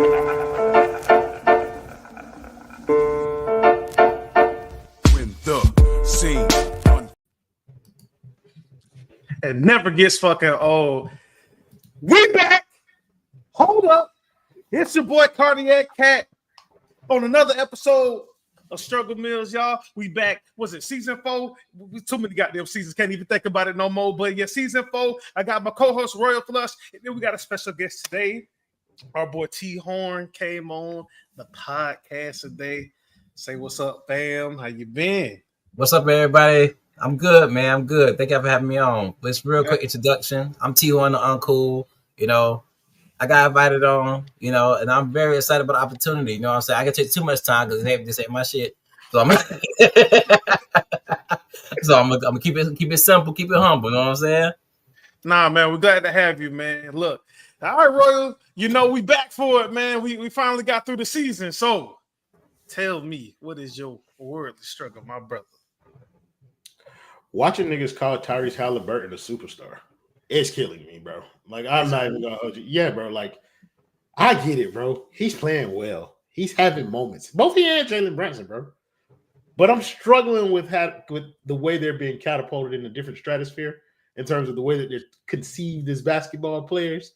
When the scene It never gets fucking old. We back. Hold up. It's your boy Cardiac Cat on another episode of Struggle Mills, y'all. We back. Was it season 4? Too many goddamn seasons. Can't even think about it no more. But yeah, season 4. I got my co-host Royal Flush, and then we got a special guest today. Our boy T Horn came on the podcast today. Say what's up, fam. How you been? What's up, everybody? I'm good, man. I'm good. Thank you for having me on. Let's real quick introduction. I'm T Horn the Uncool. You know, I got invited on, you know, and I'm very excited about the opportunity. You know what I'm saying? I can take too much time because this ain't my shit. So I'm gonna keep it simple, keep it humble. You know what I'm saying? Nah, man, we're glad to have you, man. Look, all right, Royal, you know we back for it, man. We finally got through the season. So tell me, what is your worldly struggle, my brother? Watching niggas call Tyrese Halliburton a superstar, it's killing me, bro. Like, I'm not even gonna hold you. Yeah, bro. Like, I get it, bro. He's playing well. He's having moments. Both he and Jalen Brunson, bro. But I'm struggling with the way they're being catapulted in a different stratosphere in terms of the way that they're conceived as basketball players.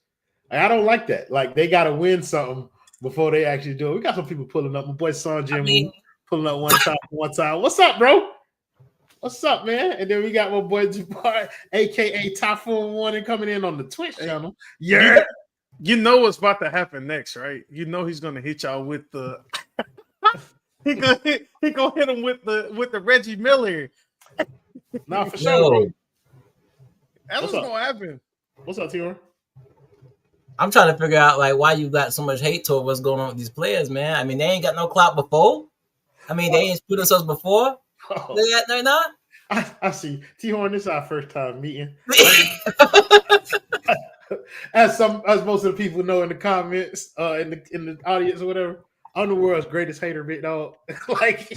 Like, I don't like that. Like, they gotta win something before they actually do it. We got some people pulling up. My boy Son Jim pulling up one time. What's up, bro? What's up, man? And then we got my boy Jabbar, aka Typhoon Warning, coming in on the Twitch channel. Yeah, you know what's about to happen next, right? You know he's gonna hit y'all with the he gonna hit him with the Reggie Miller. Nah, for sure, bro. That's what's gonna happen. What's up, T-Horn? I'm trying to figure out like why you got so much hate toward what's going on with these players, man. I mean, they ain't got no clout before. I mean, they ain't split themselves before. Oh. They're not. I see. T-Horn, this is our first time meeting. As most of the people know in the comments, in the audience or whatever, I'm the world's greatest hater, big dog. Like,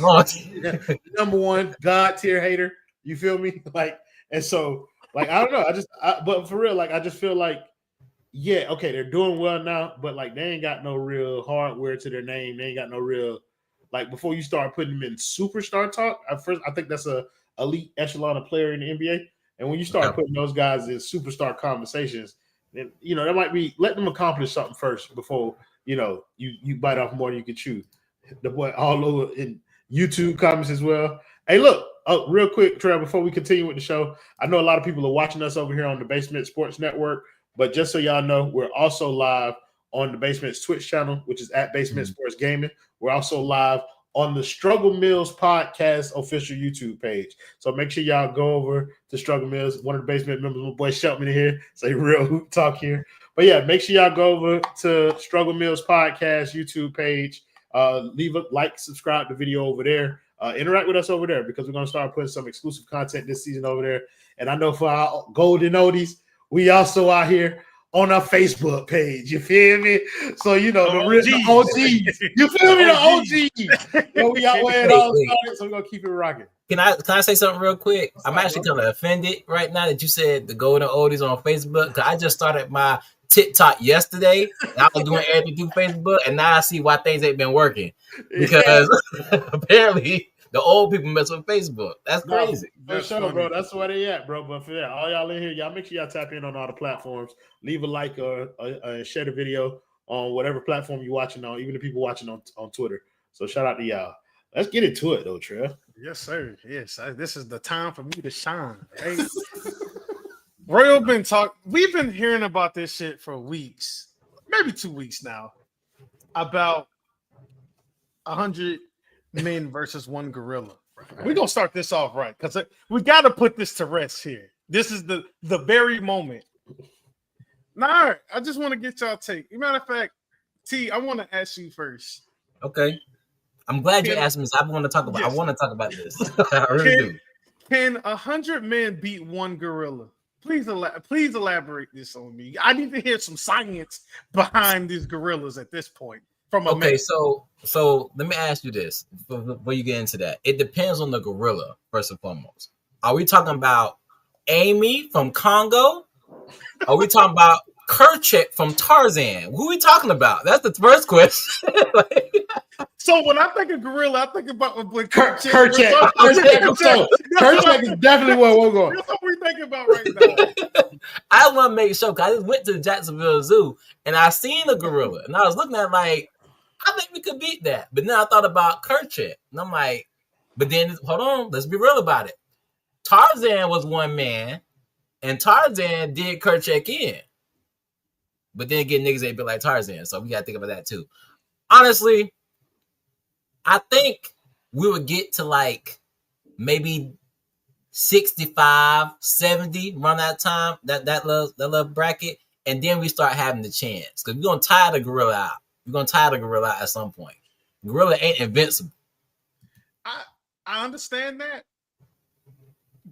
number one God tier hater. You feel me? Like, and so, like, I don't know. But for real, like, I just feel like, yeah, okay, they're doing well now, but like, they ain't got no real hardware to their name. They ain't got no real. Like, before you start putting them in superstar talk, I think that's a elite echelon of player in the NBA. And when you start putting those guys in superstar conversations, then, you know, that might be let them accomplish something first before, you know, you bite off more than you can chew. The boy all over in YouTube comments as well. Hey, look, real quick, Trevor, before we continue with the show, I know a lot of people are watching us over here on the Basement Sports Network, but just so y'all know, we're also live on the Basement's Twitch channel, which is at Basement Sports Gaming. We're also live on the Struggle Mills Podcast official YouTube page. So make sure y'all go over to Struggle Mills. One of the Basement members, my boy Shelton in here, say real hoop talk here. But yeah, make sure y'all go over to Struggle Mills Podcast YouTube page. Leave a like, subscribe to the video over there. Interact with us over there because we're going to start putting some exclusive content this season over there. And I know for our golden oldies, we also out here on our Facebook page. You feel me? So, you know, the OGs. You feel me? The OGs. So we out where it all started, so we're going to keep it rocking. Can I say something real quick? I'm actually kind of offended right now that you said the golden oldies on Facebook, because I just started my TikTok yesterday. I was doing everything through Facebook, and now I see why things ain't been working. Because apparently the old people mess with Facebook. That's crazy. For sure, bro. That's where they at, bro. But for that, all y'all in here, y'all make sure y'all tap in on all the platforms. Leave a like or share the video on whatever platform you're watching on, even the people watching on Twitter. So shout out to y'all. Let's get into it, though, Trev. Yes, sir. Yes, this is the time for me to shine. Right? Royal we've been hearing about this shit for weeks, maybe 2 weeks now, about 100 men versus one gorilla. We're gonna start this off right because we got to put this to rest here. This is the very moment. Nah, I just want to get y'all take. Matter of fact, T, I want to ask you first. Okay, I'm glad you asked me. So I want to talk about. Yes. I want to talk about this. I really do. Can 100 men beat one gorilla? Please elaborate this on me. I need to hear some science behind these gorillas at this point. So let me ask you this before you get into that. It depends on the gorilla, first and foremost. Are we talking about Amy from Congo? Are we talking about Kerchak from Tarzan. Who we talking about? That's the first question. So when I think of gorilla, I think about when Kerchak. Kerchak. Kerchak is definitely what we're going. That's what we're thinking about right now. I want to make sure because I just went to the Jacksonville Zoo and I seen a gorilla and I was looking at it like, I think we could beat that. But then I thought about Kerchak and I'm like, but then hold on, let's be real about it. Tarzan was one man and Tarzan did Kerchak in. But then again, niggas ain't built like Tarzan, so we gotta think about that too. Honestly, I think we would get to like maybe 65, 70 around that time, that little bracket, and then we start having the chance. Because we're gonna tire the gorilla out. We're gonna tire the gorilla out at some point. Gorilla ain't invincible. I understand that.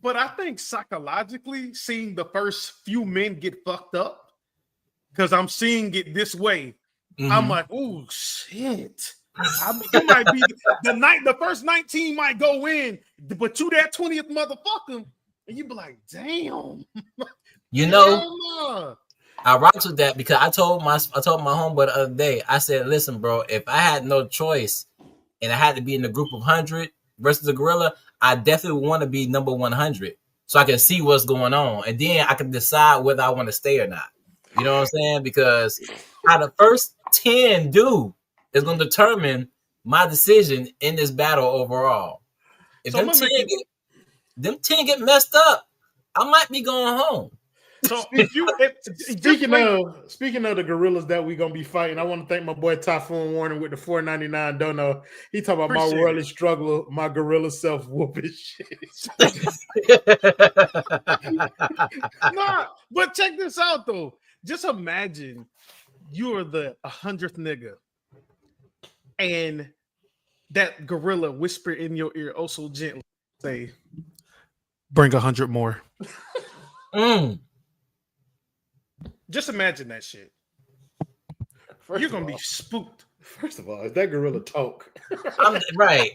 But I think psychologically, seeing the first few men get fucked up, because I'm seeing it this way. Mm-hmm. I'm like, oh shit. It might be the first 19 might go in, but you that 20th motherfucker, and you be like, damn. You know, I rocked with that because I told my homeboy the other day, I said, listen, bro, if I had no choice and I had to be in the group of 100 versus a gorilla, I definitely want to be number 100 so I can see what's going on. And then I can decide whether I want to stay or not. You know what I'm saying? Because how the first 10 do is going to determine my decision in this battle overall. If so them 10 get messed up, I might be going home. So speaking of the gorillas that we're gonna be fighting, I want to thank my boy Typhoon Warner with the $4.99 dono. He talking about my worldly struggle, my gorilla self whooping shit. Nah, but check this out though. Just imagine you're the 100th nigga, and that gorilla whisper in your ear, oh so gently, say, "Bring 100 more." Just imagine that shit. You're gonna be spooked. First of all, is that gorilla talk? Right.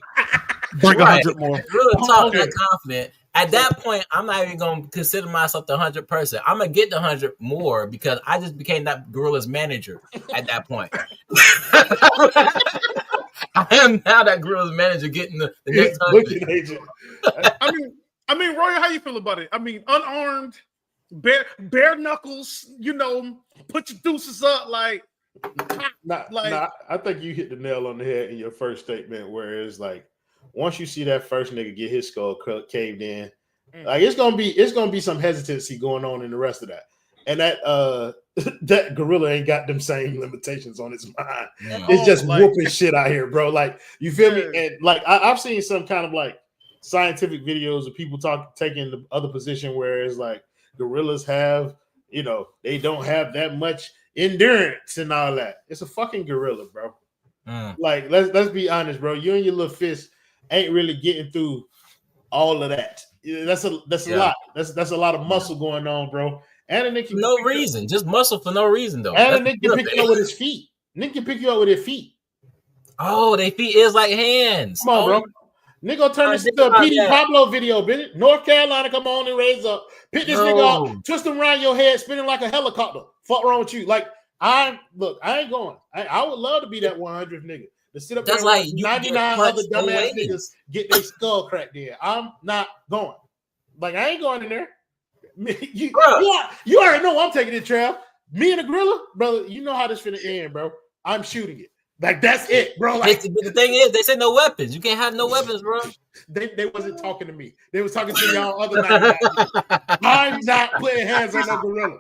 Bring 100 more. Gorilla talk that confident. At that point, I'm not even gonna consider myself the 100 person. I'm gonna get the 100 more because I just became that gorilla's manager at that point. I am now that gorilla's manager getting the next 100. Agent. I mean, Roy, how you feel about it? I mean, unarmed, bare knuckles, you know, put your deuces up like. I think you hit the nail on the head in your first statement, where it's like, once you see that first nigga get his skull caved in, like it's gonna be some hesitancy going on in the rest of that, and that gorilla ain't got them same limitations on its mind. It's just whooping shit out here, bro. Like, you feel me? And like I've seen some kind of like scientific videos of people taking the other position where it's like gorillas have, you know, they don't have that much endurance and all that. It's a fucking gorilla, bro. Like, let's be honest, bro. You and your little fist ain't really getting through all of that. That's a lot. That's a lot of muscle going on, bro. And a nigga for no reason, just muscle for no reason though. And a nigga can pick you up with his feet. Nigga can pick you up with his feet. Oh, they feet is like hands. Come on, bro. Nigga gonna turn this into a PD Pablo video, bitch. North Carolina, come on and raise up. Pick this nigga up, twist him around your head, spinning like a helicopter. Fuck wrong with you? Like, I ain't going. I would love to be that 100th nigga. To sit up there like 99 other dumbass niggas get their skull cracked in. I'm not going. Like, I ain't going in there. You already know I'm taking it, Trav. Me and the gorilla, brother, you know how this finna end, bro. I'm shooting it. Like, that's it, bro. Like, but the thing is, they said no weapons. You can't have no weapons, bro. They wasn't talking to me. They was talking to y'all other 99. I'm not putting hands on no gorilla.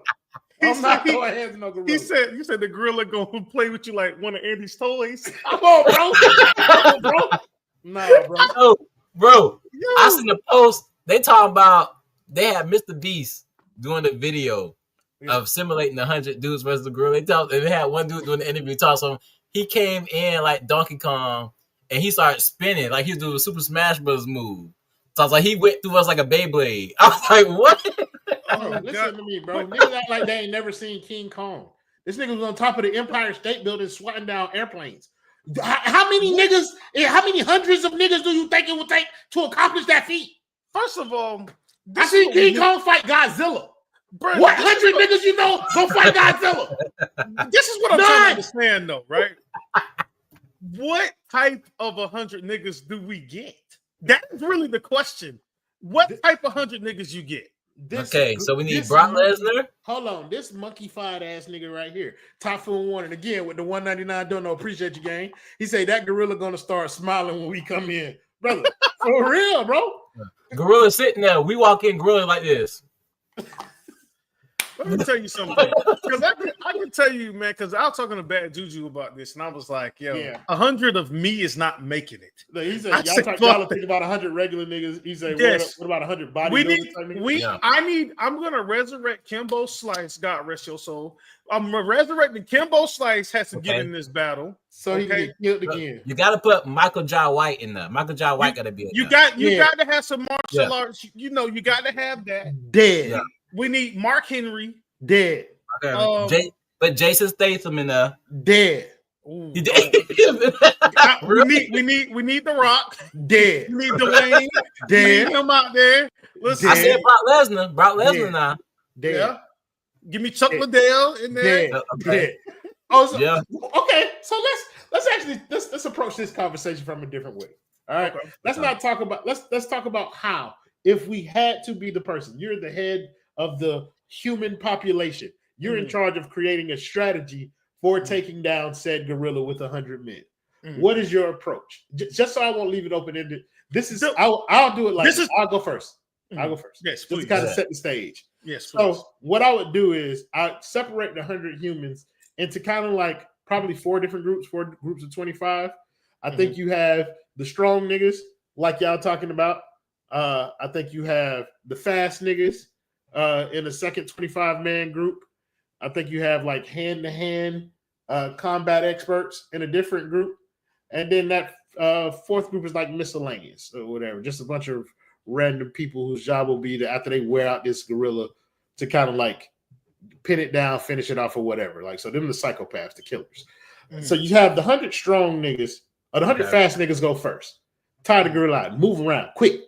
I'm not throwing hands on no gorilla. You said the gorilla gonna play with you like one of Andy's toys. Come on, bro. Nah, bro. No, bro. Yo. I seen the post. They talking about they had Mr. Beast doing the video of simulating 100 dudes versus the gorilla. They had one dude doing the interview talking to him. He came in like Donkey Kong and he started spinning like he was doing a Super Smash Bros. Move. So I was like, he went through us like a Beyblade. I was like, what? Oh, listen to me, bro. Niggas act like they ain't never seen King Kong. This nigga was on top of the Empire State Building swatting down airplanes. How many niggas, how many hundreds of niggas do you think it would take to accomplish that feat? First of all, I seen King Kong fight Godzilla. Bro, What 100 niggas you know go fight Godzilla? This is what I'm trying to understand, though, right? What type of 100 niggas do we get? That's really the question. What type of 100 niggas you get? So we need Brock Lesnar. Hold on, this monkey-fied ass nigga right here, Typhoon Warning again with the 199. Don't know, appreciate you, gang. He say that gorilla gonna start smiling when we come in, brother. For real, bro. Gorilla sitting there. We walk in, gorilla like this. Let me tell you something, because I can tell you, man, because I was talking to Bad Juju about this, and I was like, yo, 100 of me is not making it. Look, he said, y'all think about 100 regular niggas. He said, what about 100 bodybuilders? I'm going to resurrect Kimbo Slice, God rest your soul. I'm resurrecting Kimbo Slice has to get in this battle. So he can get killed again. You got to put Michael Jai White in there. Michael Jai White got to be in there. You got to have some martial arts. You know, you got to have that. Dead. Yeah. We need Mark Henry. Dead. Okay. But Jason Statham in there. Dead. He dead. we need The Rock. Dead. We need Dwayne. Dead. We need him out there. Listen, I said Brock Lesnar. Brock Lesnar now. Dead. Yeah. Give me Chuck Liddell in there. Dead. Dead. Oh, so, yeah. Okay. So let's approach this conversation from a different way. All right. Okay. Let's talk about how, if we had to be the person, you're the head of the human population. You're in charge of creating a strategy for taking down said gorilla with 100 men. What is your approach? Just so I won't leave it open-ended. This is I'll do it like this. I'll go first. I'll go first. Yes, please. Just to kind of set the stage. Yes, please. So what I would do is I separate the 100 humans into kind of like probably four groups of 25. I think you have the strong niggas, like y'all talking about. I think you have the fast niggas in the second 25-man group. I think you have like hand-to-hand combat experts in a different group. And then that fourth group is like miscellaneous or whatever, just a bunch of random people whose job will be to, after they wear out this gorilla, to kind of like pin it down, finish it off or whatever. Like, so them the psychopaths, the killers. So you have the 100 strong niggas, or the 100 fast niggas go first. Tie the gorilla out, move around, quick.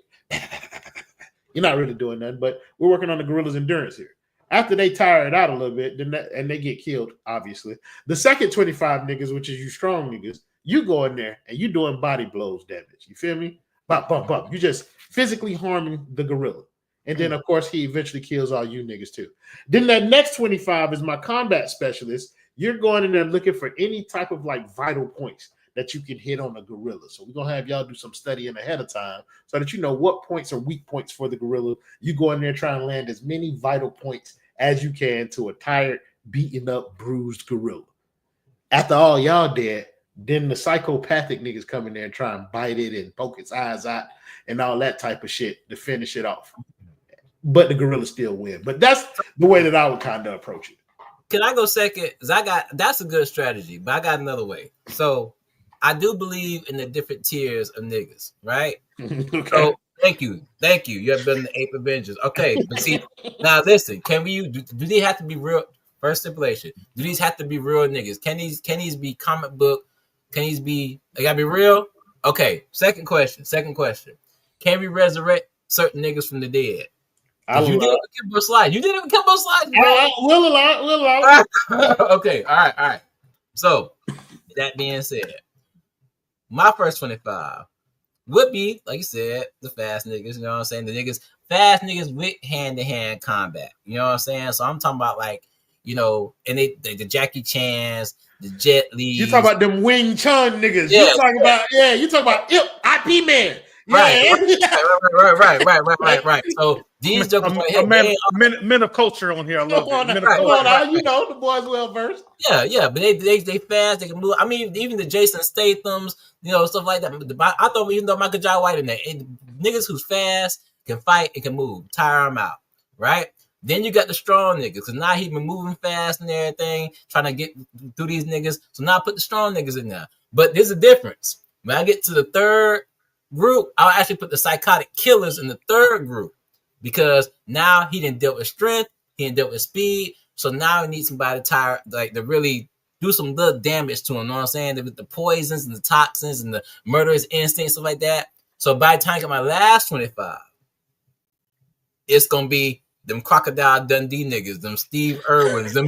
You're not really doing nothing, but we're working on the gorilla's endurance here. After they tire it out a little bit, and they get killed, obviously. The second 25 niggas, which is you strong niggas, you go in there and you doing body blows damage. You feel me? Bop, bop, bop. You just physically harming the gorilla. And then, of course, he eventually kills all you niggas too. Then that next 25 is my combat specialist. You're going in there looking for any type of like vital points that you can hit on a gorilla. So we're going to have y'all do some studying ahead of time so that you know what points are weak points for the gorilla. You go in there trying to land as many vital points as you can to a tired, beaten up, bruised gorilla. After all y'all dead, then the psychopathic niggas come in there and try and bite it and poke its eyes out and all that type of shit to finish it off. But the gorilla still win. But that's the way that I would kind of approach it. Can I go second? Because that's a good strategy, but I got another way. So I do believe in the different tiers of niggas, right? Okay. So thank you. You have been the Ape Avengers. Okay, but see, now listen, can we do they have to be real? First stipulation. Do these have to be real niggas? Can these be comic book? Can these be, they gotta be real? Okay, second question. Can we resurrect certain niggas from the dead? You did it with Kimbo Slice. We'll allow. Okay, all right. So, that being said, my first 25 would be, like you said, the fast niggas, you know what I'm saying? The fast niggas with hand-to-hand combat, you know what I'm saying? So I'm talking about like, you know, and the Jackie Chans, the Jet Li. You talking about them Wing Chun niggas. Yeah, You talking about IP Man. Yeah. Right. So these jokers men of culture on here. I love it. You know the boys well versed. Yeah, but they fast, they can move. I mean, even the Jason Stathams, you know, stuff like that. I thought even though Michael Jai White in there, niggas who's fast can fight and can move, tire them out, right? Then you got the strong niggas, because now he been moving fast and everything, trying to get through these niggas. So now I put the strong niggas in there. But there's a difference. When I get to the third group, I'll actually put the psychotic killers in the third group, because now he didn't deal with strength, he didn't deal with speed. So now we need somebody to really do some little damage to him. You know what I'm saying? With the poisons and the toxins and the murderous instincts, stuff like that. So by the time I get my last 25, it's gonna be them Crocodile Dundee niggas, them Steve Irwins, them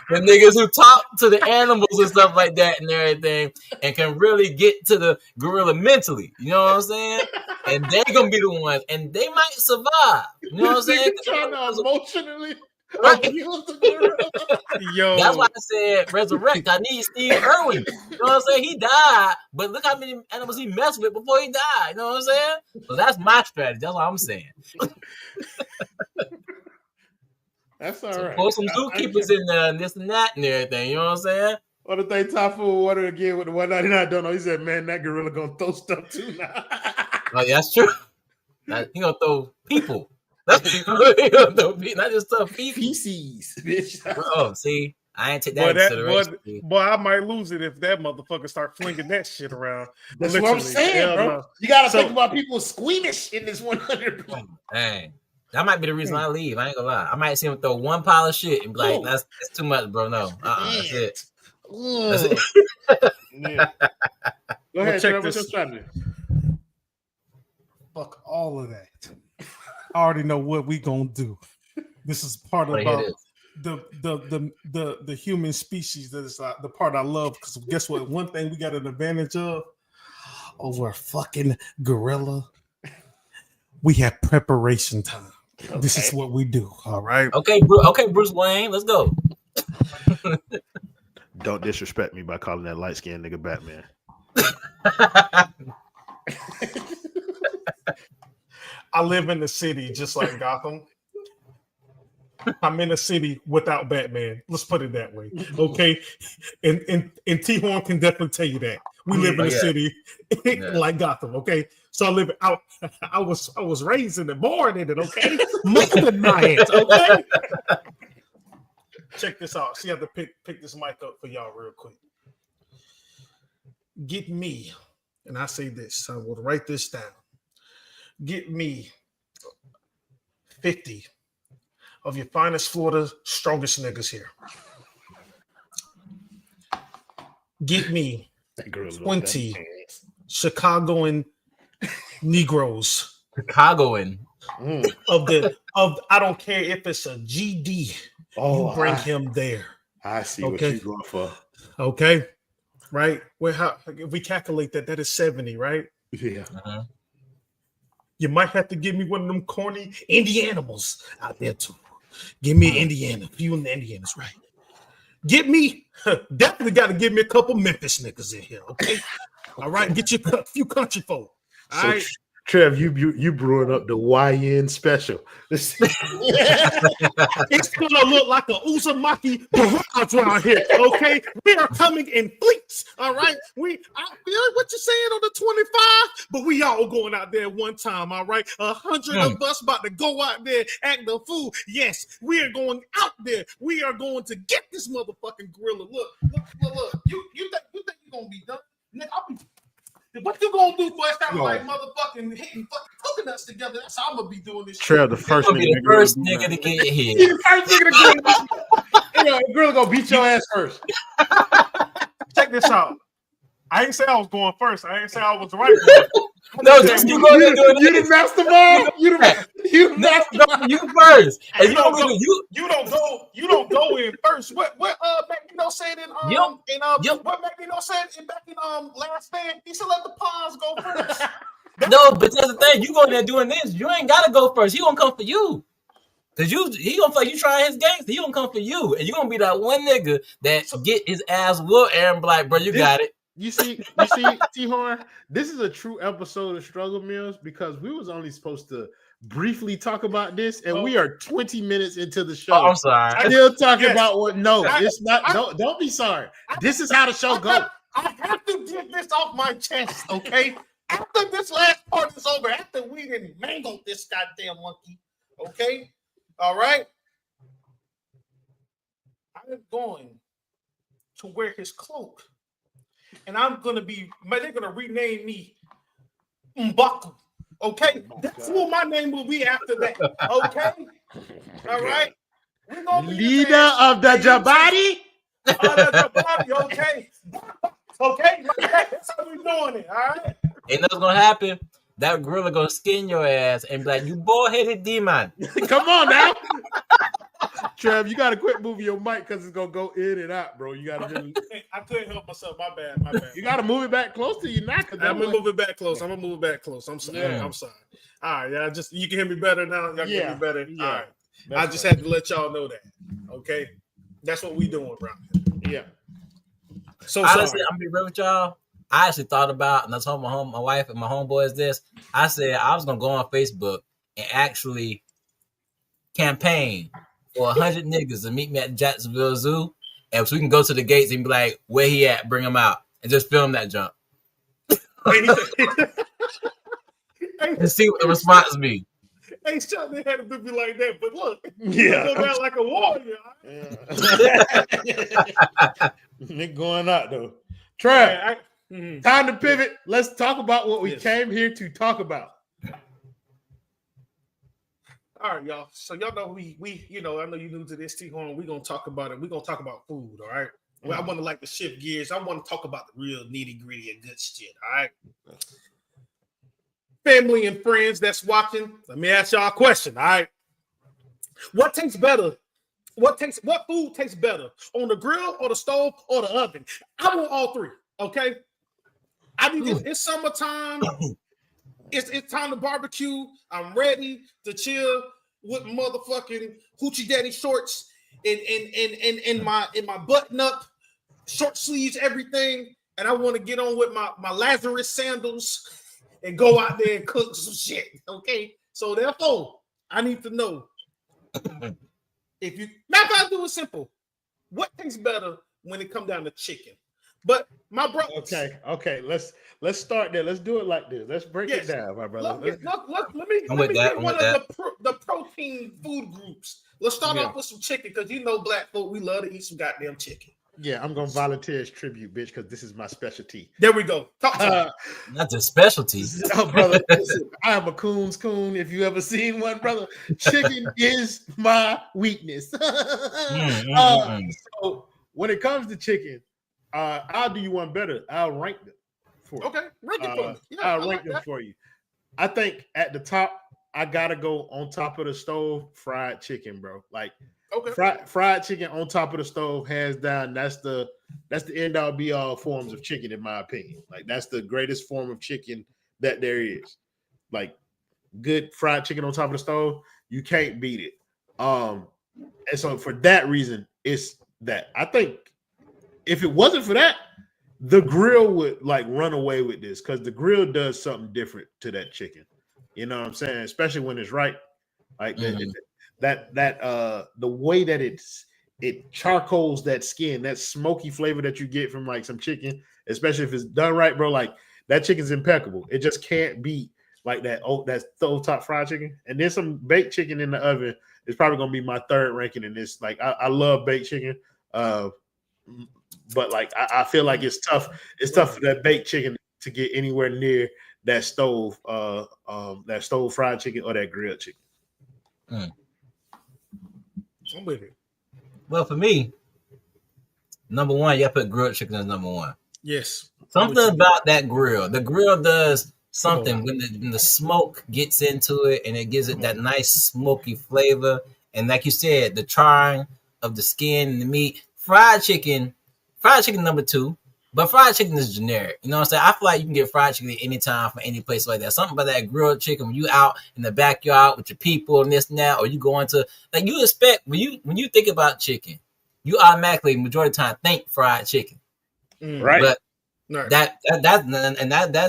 the niggas who talk to the animals and stuff like that and everything, and can really get to the gorilla mentally. You know what I'm saying? And they're gonna be the ones, and they might survive. You know what I'm saying? Trying to emotionally. Right. Yo, That's why I said resurrect. I need Steve Irwin. You know what I'm saying? He died, but look how many animals he messed with before he died. You know what I'm saying? So that's my strategy. That's what I'm saying. That's all right. Pour some zookeepers in there and this and that and everything. You know what I'm saying? What if they top full water again with the 199? Don't know. He said, "Man, that gorilla gonna throw stuff too now." Oh, yeah, that's true. He gonna throw people. That's he gonna throw people, not just stuff people. Feces, bitch. Oh, see, I ain't take that into consideration. Boy, I might lose it if that motherfucker start flinging that shit around. That's what I'm saying, bro. No. You gotta think about people squeamish in this 100. Dang. That might be the reason I leave. I ain't gonna lie. I might see him throw one pile of shit and be like, that's too much, bro. No. That's it. That's it. Yeah. Go ahead, check Trevor. What's this. your strategy? Fuck all of that. I already know what we gonna do. This is part about the human species. That is the part I love, because guess what? One thing we got an advantage of over a fucking gorilla. We have preparation time. Okay. This is what we do. All right. Okay, Bruce Wayne, let's go. Don't disrespect me by calling that light skinned nigga Batman. I live in the city just like Gotham. I'm in a city without Batman. Let's put it that way. Okay. And T-Horn can definitely tell you that. We live in a city like Gotham. Okay. So I live out. I was raised in it, born in it. Okay. Modernized. Okay. Check this out. See, I have to pick this mic up for y'all real quick. Get me, and I say this. I will write this down. Get me 50 of your finest Florida strongest niggas here. Get me 20 Chicagoan Negroes. Chicagoan. Of I don't care if it's a GD. You bring him there. I see what you're going for. Okay. Right? If we calculate that is 70, right? Yeah. Uh-huh. You might have to give me one of them corny Indianimals out there too. Give me Indiana. You and the Indians, right? Get me, definitely got to give me a couple Memphis niggas in here, okay? All right, get you a few country folk. All right. Trev, you brewing up the YN special. It's gonna look like a Uzumaki barrage around here, okay? We are coming in fleets, all right? What you saying on the 25? But we all going out there one time, all right? 100 of us about to go out there act the fool. Yes, we are going out there. We are going to get this motherfucking gorilla. Look. You think you're gonna be done? Nigga, I'll be. What you gonna do, boy? Start like motherfucking hitting fucking coconuts together. That's how I'm gonna be doing this. Trev, the first nigga to get here. The first nigga to get here. Gorilla gonna beat your ass first. Check this out. I ain't say I was going first. I ain't say I was the right one. No, just you going and doing you the mastermind. You the mastermind. You first. And you don't go in first. What Magneto said what Magneto said back in Last Stand? He said let the pawns go first. No, but that's the thing. You going there doing this. You ain't gotta go first. He gonna come for you. Cause he gonna feel like you trying his gangster. He gonna come for you. And you gonna be that one nigga that get his ass whooped and be like, bro, you got it. You see, T-Horn, this is a true episode of Struggle Meals because we was only supposed to briefly talk about this, and we are 20 minutes into the show. Oh, I'm sorry. Still talking about what? No, it's not. Don't be sorry. This is how the show goes. I have to get this off my chest, okay? After this last part is over, after we didn't mangle this goddamn monkey, okay? All right? I'm going to wear his cloak. And they're gonna rename me M'Baku. Okay? That's what my name will be after that. Okay? All right? We're gonna be leader of the Jabari. Okay. Okay, like that. That's how we're doing it. All right. Ain't nothing's gonna happen. that gorilla gonna skin your ass and be like, "You bald-headed demon." Come on now. Trev, you gotta quit moving your mic because it's gonna go in and out, bro. You gotta really. I couldn't help myself. My bad. You gotta move it back close to you now. I'm gonna move it back close. I'm sorry. Yeah. I'm sorry. All right, y'all. Just you can hear me better now. Y'all can hear me better. Yeah. All right. That's I just had to let y'all know that. Okay, that's what we doing around here. Yeah. So Honestly, sorry. I'm gonna be real with y'all. I actually thought about, and I told my wife and my homeboys this. I said I was gonna go on Facebook and actually campaign for 100 niggas to meet me at Jacksonville Zoo, and so we can go to the gates and be like, "Where he at? Bring him out," and just film that jump and see what the response be. Ain't shot they had to be like that, but look, Yeah. go down like a warrior. Nick going out though. Trev, Mhm. time to pivot. Let's talk about what we Yes. came here to talk about. All right, y'all. So y'all know we I know you're new to this, T-Horn. We're gonna talk about it. We're gonna talk about food, all right? Well, I want to like to shift gears. I want to talk about the real nitty-gritty and good shit, all right? Family and friends that's watching, let me ask y'all a question, all right? What tastes better? What food tastes better? On the grill or the stove or the oven? I want all three, okay? I need it's summertime. It's time to barbecue. I'm ready to chill with motherfucking hoochie daddy shorts and my button up, short sleeves, everything. And I want to get on with my Lazarus sandals and go out there and cook some shit. Okay. So therefore, I need to know if you I'll do it simple. What tastes better when it comes down to chicken? But my brother. Okay. Let's start there. Let's do it like this. Let's break it down, my brother. Let me get one of the protein food groups. Let's start off with some chicken because black folk, we love to eat some goddamn chicken. Yeah, I'm gonna volunteer as tribute, bitch, because this is my specialty. There we go. Talk to me. That's a specialty. Oh, brother, listen, I am a coon's coon. If you ever seen one, brother, chicken is my weakness. So when it comes to chicken, I'll do you one better. I'll rank them for you. Okay, rank it for me. I'll rank them for you. I think at the top, I gotta go on top of the stove, fried chicken, bro. Like fried chicken on top of the stove, hands down. That's the end all be all forms of chicken, in my opinion. Like that's the greatest form of chicken that there is. Like good fried chicken on top of the stove, you can't beat it. And so for that reason, it's that. I think if it wasn't for that, the grill would like run away with this because the grill does something different to that chicken. You know what I'm saying? Especially when it's right. Like the way that it charcoals that skin, that smoky flavor that you get from like some chicken, especially if it's done right, bro. Like that chicken's impeccable. It just can't beat like that stovetop fried chicken. And then some baked chicken in the oven is probably gonna be my third ranking in this. Like I love baked chicken. But like I feel like it's tough. It's tough for that baked chicken to get anywhere near that stove fried chicken or that grilled chicken. I'm with it. Well, for me, number one, you put grilled chicken as number one. Yes. Something about that grill. The grill does something when the smoke gets into it and it gives it that nice smoky flavor. And like you said, the charring of the skin and the meat. Fried chicken number two. But fried chicken is generic. You know what I'm saying? I feel like you can get fried chicken at any time from any place like that. Something about that grilled chicken when you out in the backyard with your people and this and that, or you go into like you expect when you think about chicken, you automatically majority of the time think fried chicken. Right. But that's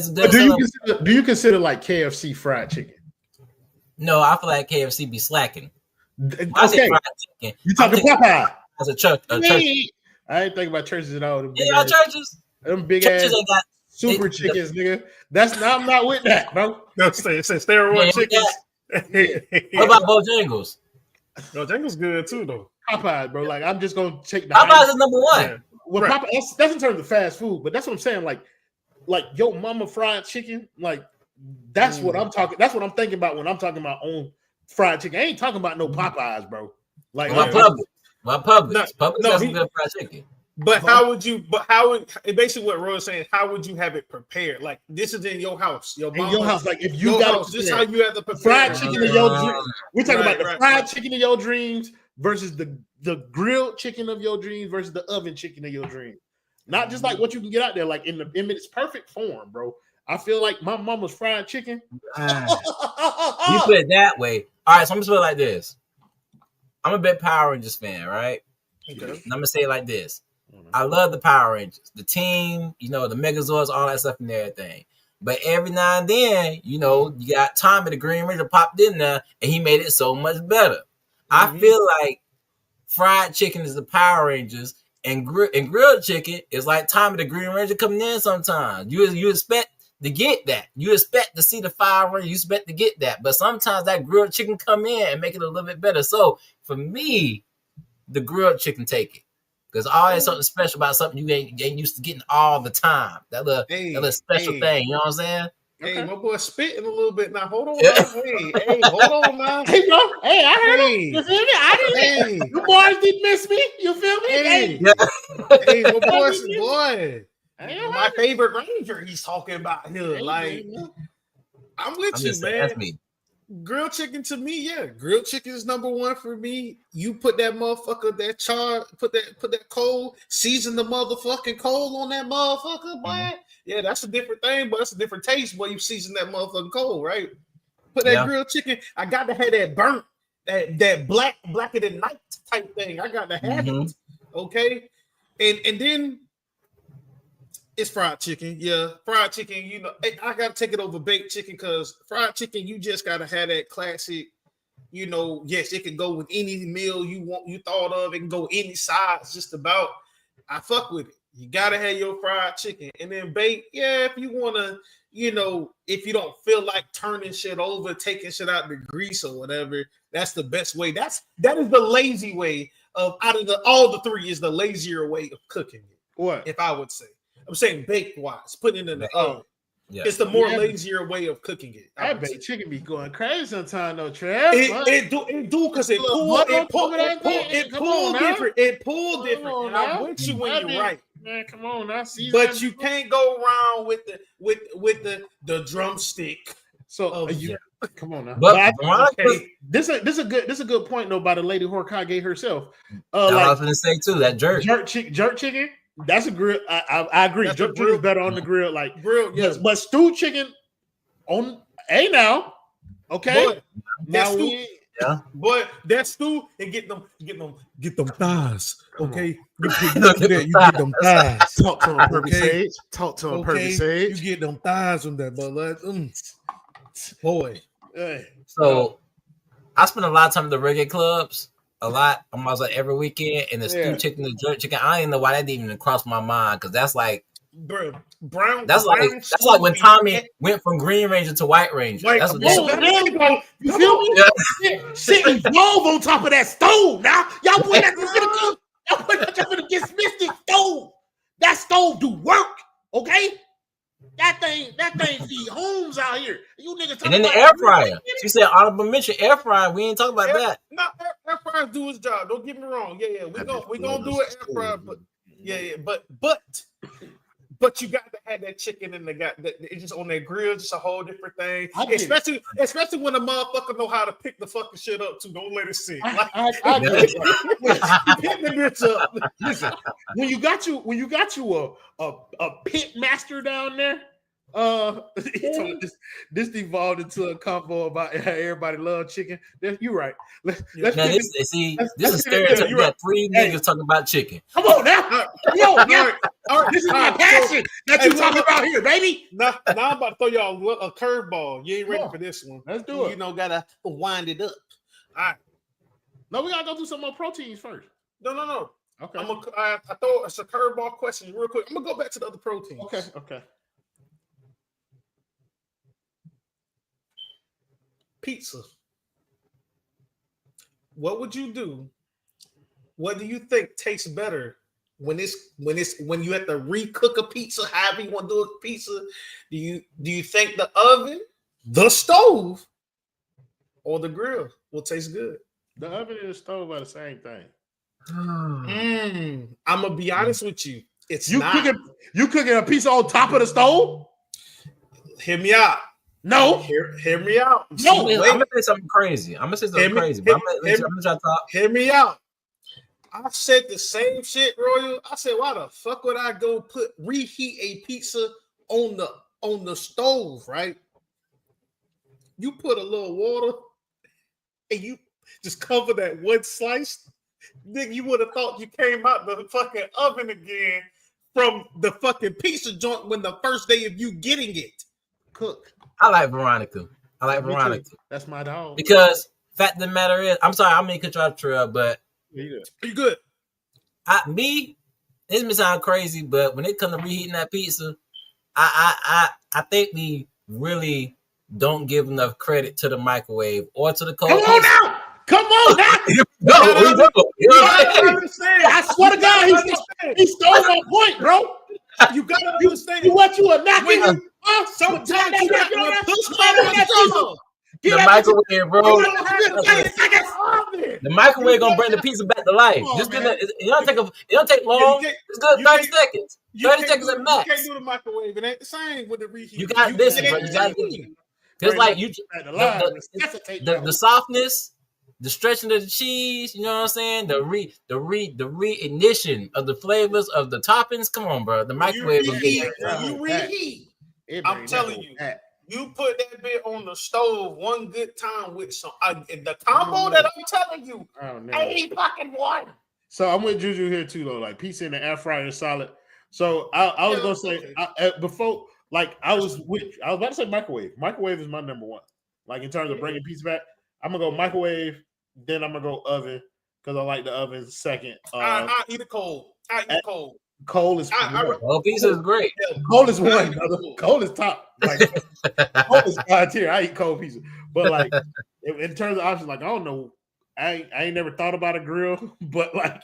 do you consider like KFC fried chicken? No, I feel like KFC be slacking. Okay. I say fried chicken. You talking Popeye? As a church. I ain't thinking about churches at all. Churches. Them big ass super chickens, nigga. I'm not with that, bro. No, say steroid chickens. What about Bojangles? Bojangles good too, though. Popeyes, bro. Like I'm just gonna take the Popeyes is number one. Yeah. Well, right. Popeye, that's in terms of fast food, but that's what I'm saying. Like yo mama fried chicken, like that's what I'm talking. That's what I'm thinking about when I'm talking about own fried chicken. I ain't talking about no Popeyes, bro. Like My Publix. Publix has some good fried chicken. But how would you? But how would basically what Roy's saying? How would you have it prepared? Like this is in your house, your in your house. Like if you your got house, this is how you have to prepare fried chicken in your dreams. We're talking about the fried chicken of your dreams versus the grilled chicken of your dreams versus the oven chicken of your dreams. Not just like what you can get out there, like in its perfect form, bro. I feel like my mama's fried chicken. You put it that way. All right, so I'm gonna put it like this. I'm a big Power Rangers fan, right? Okay. And I'm gonna say it like this. I love the Power Rangers, the team, the Megazords, all that stuff and everything. But every now and then, you got Tommy the Green Ranger popped in there, and he made it so much better. I feel like fried chicken is the Power Rangers, and grilled chicken is like Tommy the Green Ranger coming in sometimes. You expect to get that. You expect to see the Fire Ranger. You expect to get that. But sometimes that grilled chicken come in and make it a little bit better. So for me, the grilled chicken take it. There's always something special about something you ain't used to getting all the time. That little special thing. You know what I'm saying? Hey, my boy spitting a little bit now. Hold on. Hey, hold on now. Hey, bro. Hey, I heard him. You feel me? I didn't. You boys didn't miss me. You feel me? Hey, my boy. My favorite Ranger he's talking about here. Like, I'm with you, man. That's me. Grilled chicken to me, yeah. Grilled chicken is number one for me. You put that motherfucker, that char, put that coal, season the motherfucking coal on that motherfucker, boy. Yeah, that's a different thing, but it's a different taste. Boy, you season that motherfucking coal, right? Put that grilled chicken. I got to have that burnt, that blacker than night type thing. I got to have it. Okay, and then. It's fried chicken. Yeah, fried chicken, I got to take it over baked chicken because fried chicken, you just got to have that classic, yes, it can go with any meal you thought of. It can go any size, just about. I fuck with it. You got to have your fried chicken. And then baked, yeah, if you want to, if you don't feel like turning shit over, taking shit out the grease or whatever, that's the best way. That is the lazy way of, out of all the three, is the lazier way of cooking it. What? If I would say. I'm saying baked wise, putting it in the oven. Yeah. It's the more lazier way of cooking it. That baked chicken be going crazy sometimes, though, Trev. It do because it pulled different. It pulled different. And I'm with you when you're right. Man, come on now. But you can't go around with the drumstick. So come on now. But this is a good point though by the lady Horkage herself. I was gonna say too, that jerk chicken. That's a grill. I agree. Jerk chicken is better on the grill, like grill. Yes, but stewed chicken on now. Okay, but that stew and get them thighs. Okay, you get them thighs. Talk to him, Purple Sage. Talk to him, Purple Sage. You get them thighs on that, but boy. So I spend a lot of time in the reggae clubs. A lot, almost like every weekend, and the stewed chicken, the jerk chicken. I don't even know why that didn't even cross my mind because that's like brown. That's like when Tommy went from Green Ranger to White Ranger. That's what you feel me? Shit evolve on top of that stove. Now y'all put that for the dismissed stove. That stove do work, okay? That thing feed homes out here. You niggas. And then the air fryer. She said honorable mention air fryer. We ain't talking about that. No, air fryer do his job. Don't get me wrong. Yeah. We gonna do it air fryer, but but you got to have that chicken and it's just on that grill, just a whole different thing. Especially when a motherfucker know how to pick the fucking shit up too. Don't let it sit. I pick the bitch up. Listen, when you got you a pit master down there, this devolved into a combo about how everybody love chicken. You're right. This is stereotype. You got three niggas talking about chicken. Come on now, this is my passion that you talking about here, baby. Now I'm about to throw y'all a curveball. You ain't ready for this one. Let's do it. Gotta wind it up. All right. No, we gotta go do some more proteins first. No. Okay. I throw it's a curveball question real quick. I'm gonna go back to the other proteins. Okay. Pizza. What would you do? What do you think tastes better when you have to recook a pizza? However you want to do a pizza, do you think the oven, the stove, or the grill will taste good? The oven and the stove are the same thing. I'm gonna be honest with you. It's You not. cooking a pizza on top of the stove? Hear me out. No. Hear me out. No, I'm gonna say something crazy. I'm gonna say something crazy. But I'm gonna try to talk. Hear me out. I said the same shit, Royal. I said, why the fuck would I go reheat a pizza on the stove, right? You put a little water and you just cover that one slice. Nigga, you would have thought you came out the fucking oven again from the fucking pizza joint when the first day of you getting it. Cook. I like Veronica. That's my dog. Because fact of the matter is, I'm sorry, I'm in control of Trail, but you good. This may sound crazy, but when it comes to reheating that pizza, I think we really don't give enough credit to the microwave or to the cold. Come on now. No, I swear to God, he stole my point, bro. You gotta understand. You a knocking? Sometimes you got to push the microwave, bro. The microwave gonna bring the pizza back to life. It don't take long. It's good. 30 seconds. 30 seconds at max. You can't do the microwave. It ain't the same with the reheat. You got this, bro. You got it. Just like you, the softness, the stretching of the cheese. You know what I'm saying? The reignition of the flavors of the toppings. Come on, bro. The microwave will get you reheat. I'm telling you. You put that bit on the stove one good time with some the combo that I'm telling you, ain't fucking one. So I'm with Juju here too, though. Like pizza in the air fryer is solid. So I was gonna say before, like I was about to say microwave. Microwave is my number one. Like in terms of bringing pizza back, I'm gonna go microwave, then I'm gonna go oven because I like the oven second. I eat it cold. Cold is pizza is great. Cold is one, brother. Cold is top. Like cold is God tier. I eat cold pizza, but like in terms of options, like I don't know. I ain't never thought about a grill, but like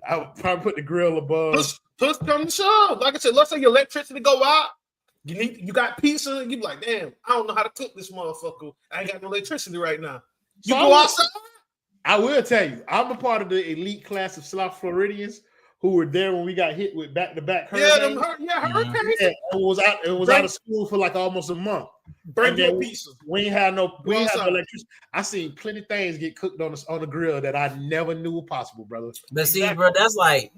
I would probably put the grill above. Push come to shove. Like I said, let's say your electricity go out. You got pizza, and you be like, damn, I don't know how to cook this motherfucker. I ain't got no electricity right now. You go outside. I will tell you, I'm a part of the elite class of South Floridians who were there when we got hit with back-to-back hurricanes. Hurricanes. Yeah, it was out of school for like almost a month. Bring your pizza. We ain't had no electricity. I seen plenty of things get cooked on the grill that I never knew were possible, brother. But see, bro, that's like,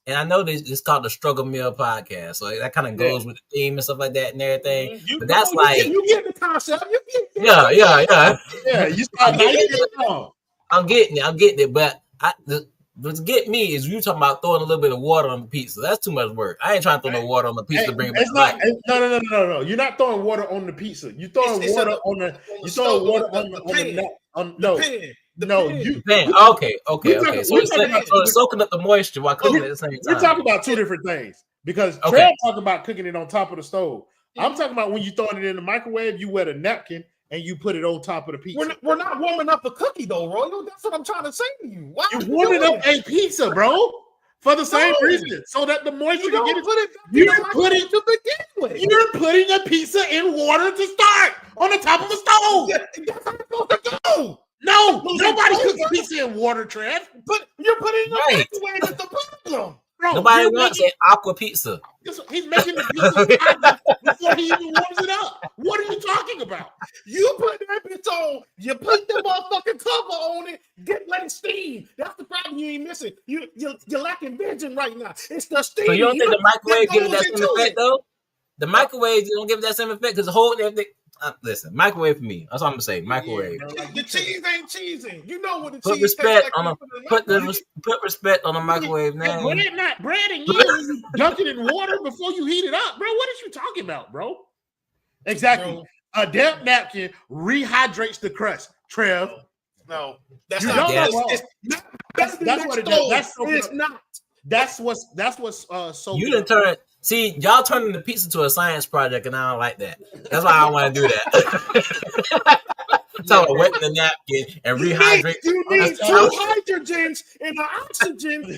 and I know this called the Struggle Meal Podcast, so that kind of goes with the theme and stuff like that and everything. But that's you get the concept. Yeah. Yeah, you start I'm getting it, but what's get me is you talking about throwing a little bit of water on the pizza. That's too much work. I ain't trying to throw no water on the pizza to bring it back. No. You're not throwing water on the pizza. You throwing water on the pan. Okay. So it's soaking up the moisture while cooking at the same time. We're talking about two different things because Trev talking about cooking it on top of the stove. I'm talking about when you throwing it in the microwave, you wet a napkin and you put it on top of the pizza. We're not warming up a cookie though, Royal. That's what I'm trying to say to you. Why you're warming up a pizza, bro, for the same reason, so that the moisture can get it. You're putting a pizza in water to start on the top of the stove. That's how it's supposed to go. No, nobody cooks pizza in water, Trev. But you're putting it in the microwave. That's the problem. Bro, nobody wants an aqua pizza. He's making the pizza before he even warms it up. What are you talking about? You put that bitch on. You put the motherfucking cover on it. Let it steam. That's the problem you ain't missing. You're lacking vision right now. It's the steam. So you don't think the microwave gives that same effect though? The microwave don't give that same effect because the whole everything. Listen, microwave for me. That's all I'm gonna say. Microwave. The cheese ain't cheesing. You know what the put cheese respect like on put respect on the microwave now. Bread and you dunk it in water before you heat it up, bro. What are you talking about, bro? Exactly. Bro. A damp napkin rehydrates the crust. Trev. No, that's not. That's what it does. It's not. That's what's so. You didn't turn. See, y'all turning the pizza to a science project, and I don't like that. That's why I don't want to do that. So wetting the napkin and rehydrate. You need 2 hydrogens and an oxygen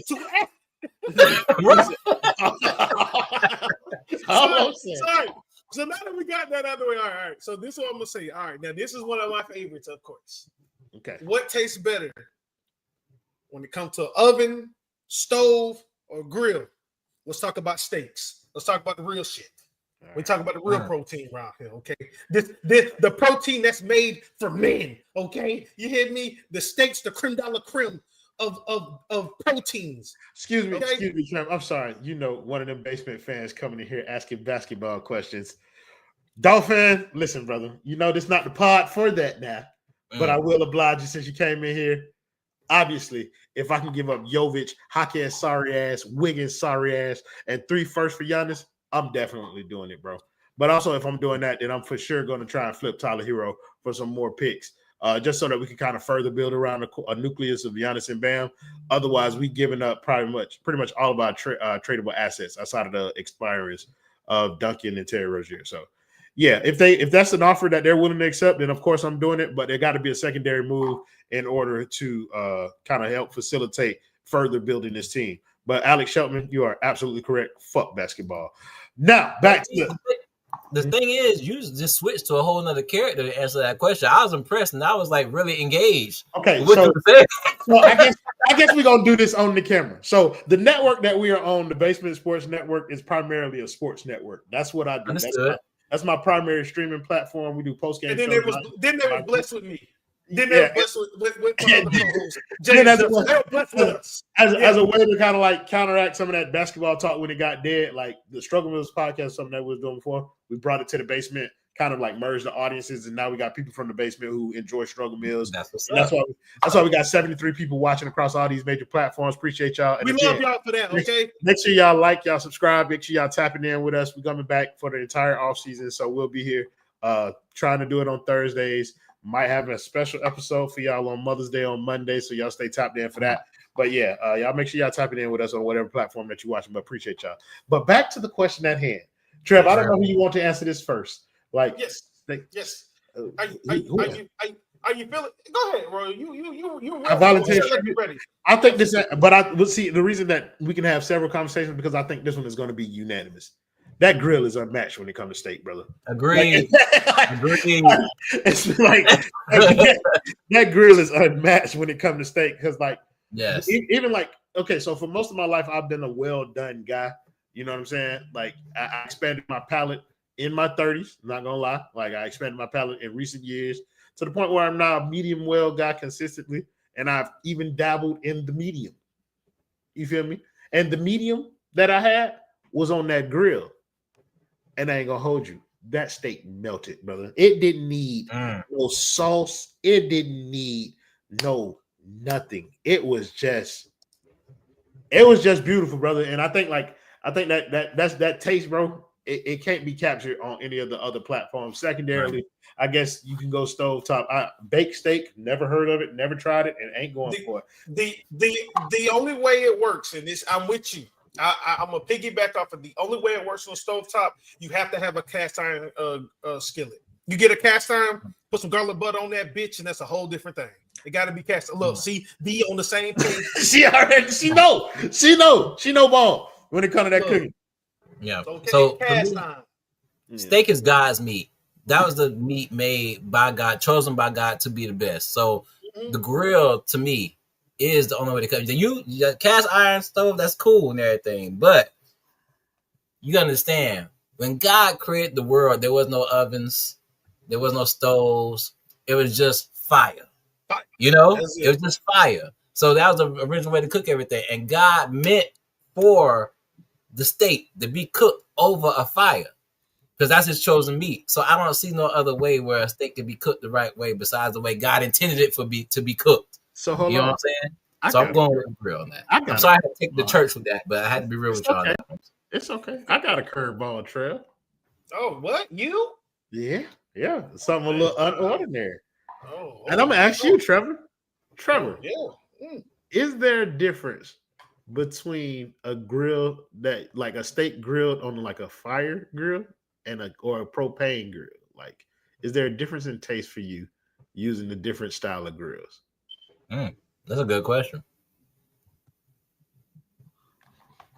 Sorry. So now that we got that out of the way, all right. So this is what I'm gonna say. All right, now this is one of my favorites, of course. Okay. What tastes better when it comes to oven stove or grill? Let's talk about steaks. Let's talk about the real shit. We talk about the real protein around here, okay? This the protein that's made for men, okay? You hear me? The steaks, the creme de la creme of proteins. Excuse me, Trevor. I'm sorry. You know, one of them basement fans coming in here asking basketball questions. Dolphin, listen, brother. You know this not the pod for that now, but I will oblige you since you came in here. Obviously, if I can give up Jovic, Hakeem sorry ass, Wiggins sorry ass, and 3 firsts for Giannis, I'm definitely doing it, bro. But also, if I'm doing that, then I'm for sure going to try and flip Tyler Hero for some more picks, just so that we can kind of further build around a nucleus of Giannis and Bam. Otherwise, we giving up pretty much all of our tradable assets outside of the expirers of Duncan and Terry Rozier. So, yeah, if that's an offer that they're willing to accept, then of course I'm doing it. But there got to be a secondary move in order to kind of help facilitate further building this team. But Alex Sheltman, you are absolutely correct. Fuck basketball. Now back to the thing is, you just switched to a whole nother character to answer that question. I was impressed and I was like really engaged. Okay, so I guess we're gonna do this on the camera. So the network that we are on, the Basement Sports Network, is primarily a sports network. That's what I do. That's my primary streaming platform. We do post game. And then they was blessed with me. Then they were blessed with as a way to kind of like counteract some of that basketball talk when it got dead. Like the Struggle Mills podcast, something that we was doing before. We brought it to the basement, kind of like merged the audiences, and now we got people from the basement who enjoy Struggle Mills. That's why we got 73 people watching across all these major platforms. Appreciate y'all. And we love y'all for that. Okay, make sure y'all like, y'all subscribe. Make sure y'all tapping in with us. We're coming back for the entire off season, so we'll be here trying to do it on Thursdays. Might have a special episode for y'all on Mother's Day on Monday, so y'all stay tapped in for that. But yeah, y'all make sure y'all tapping in with us on whatever platform that you're watching. But appreciate y'all. But back to the question at hand, Trev. I don't know who you want to answer this first. Like, yes. Are you feeling? Go ahead, Roy. You. I volunteer. Ready. I think this, but I will see the reason that we can have several conversations because I think this one is going to be unanimous. That grill is unmatched when it comes to steak, brother. Agreed. Agreed. It's like that grill is unmatched when it comes to steak because, like, yes, even like, okay, so for most of my life, I've been a well done guy. You know what I'm saying? Like, I expanded my palate in my 30s. I'm not gonna lie. Like, I expanded my palate in recent years to the point where I'm now a medium well guy consistently, and I've even dabbled in the medium. You feel me? And the medium that I had was on that grill. And I ain't gonna hold you. That steak melted, brother. It didn't need no sauce. It didn't need no nothing. It was just beautiful, brother. And I think that's that taste, bro. It can't be captured on any of the other platforms. Secondarily, I guess you can go stovetop. Baked steak, never heard of it, never tried it, and ain't going for it. The only way it works, and this I'm with you. I'm gonna piggyback off of the only way it works on stovetop. You have to have a cast iron skillet. You get a cast iron, put some garlic butter on that bitch, and that's a whole different thing. It got to be cast. Look, see, be on the same page. she know ball when it comes to that cooking. Yeah. So steak is God's meat. That was the meat made by God, chosen by God to be the best. So the grill to me is the only way to cook. The cast iron stove, that's cool and everything, but you gotta understand when God created the world, there was no ovens, there was no stoves, it was just fire. You know, it was just fire. So that was the original way to cook everything, and God meant for the steak to be cooked over a fire because that's His chosen meat. So I don't see no other way where a steak can be cooked the right way besides the way God intended it to be cooked. So hold you know on. what I'm saying? So I'm going with the grill on that. I'm sorry I had to take the church with that, but I had to be real with y'all. It's okay. I got a curveball, Trev. Oh, what? You? Yeah. Something a little unordinary. And I'm gonna ask you, Trevor. Is there a difference between a grill that like a steak grilled on like a fire grill and or a propane grill? Like, is there a difference in taste for you using the different style of grills? That's a good question.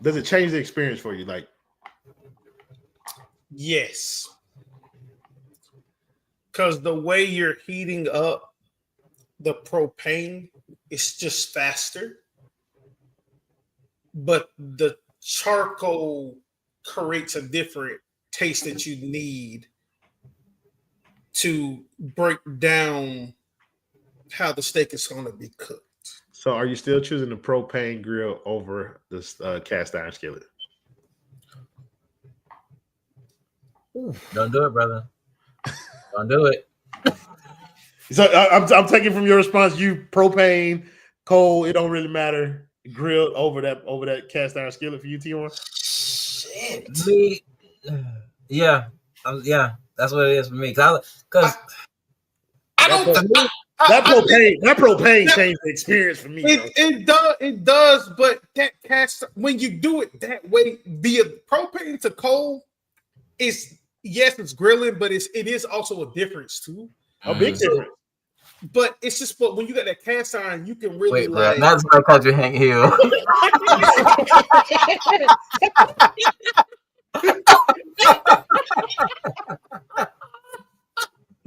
Does it change the experience for you? Like, yes. Because the way you're heating up the propane is just faster. but the charcoal creates a different taste that you need to break down how the steak is going to be cooked. So, are you still choosing the propane grill over this cast iron skillet? Don't do it, brother. Don't do it. So, I'm taking from your response. You propane, coal. It don't really matter. Grilled over that cast iron skillet for you, T1. Shit. Me, yeah, that's what it is for me. Because I don't. That propane changed the experience for me. It does, but that when you do it that way via propane to coal, it's grilling, but it is also a difference too. A big difference. But it's just, but when you got that cast iron, you can really wait, bro. That's my country Hank Hill.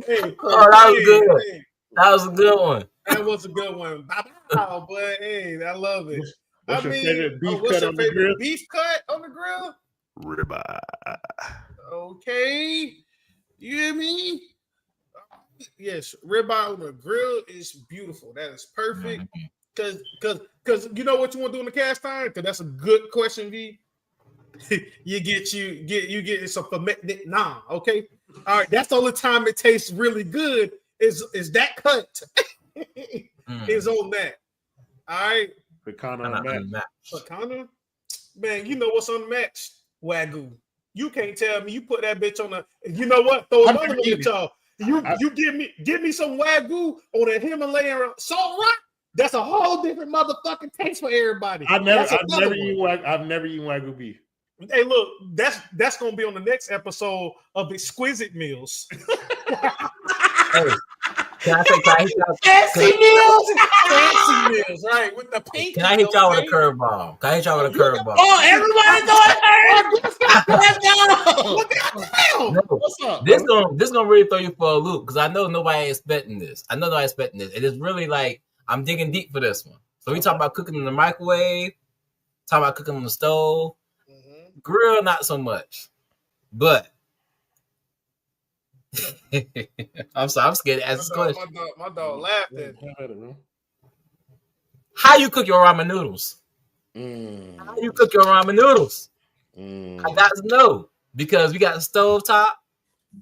Hey, that was good. Hey. That was a good one. That was a good one. Wow, but hey, I love it. What's your favorite beef cut on the grill? Beef cut on the grill? Ribeye. Okay. You hear me? Yes, ribeye on the grill is beautiful. That is perfect. Because you know what you want to do in the cast iron? Because that's a good question, V. you get some fermented okay. All right, that's the only time it tastes really good is that cut is on that. All right. Pecana unmatched. Pecana? Man, you know what's unmatched? Wagyu. You can't tell me you put that bitch on the. You know what? Throw another one at y'all. You give me some Wagyu on a Himalayan salt rock. That's a whole different motherfucking taste for everybody. I've never eaten Wagyu beef. Hey, look, that's gonna be on the next episode of Exquisite Meals. Hey, can I hit y'all? Fancy meals, right? With the pink. Can I hit y'all with a curveball? Oh, everybody doing no, what's up? This gonna really throw you for a loop because I know nobody expecting this. It is really like I'm digging deep for this one. So we talk about cooking in the microwave, talk about cooking on the stove. Grill, not so much, but I'm sorry, I'm scared to ask this question. My dog laughed at me. How you cook your ramen noodles? How you cook your ramen noodles? I got to know because we got the stove top,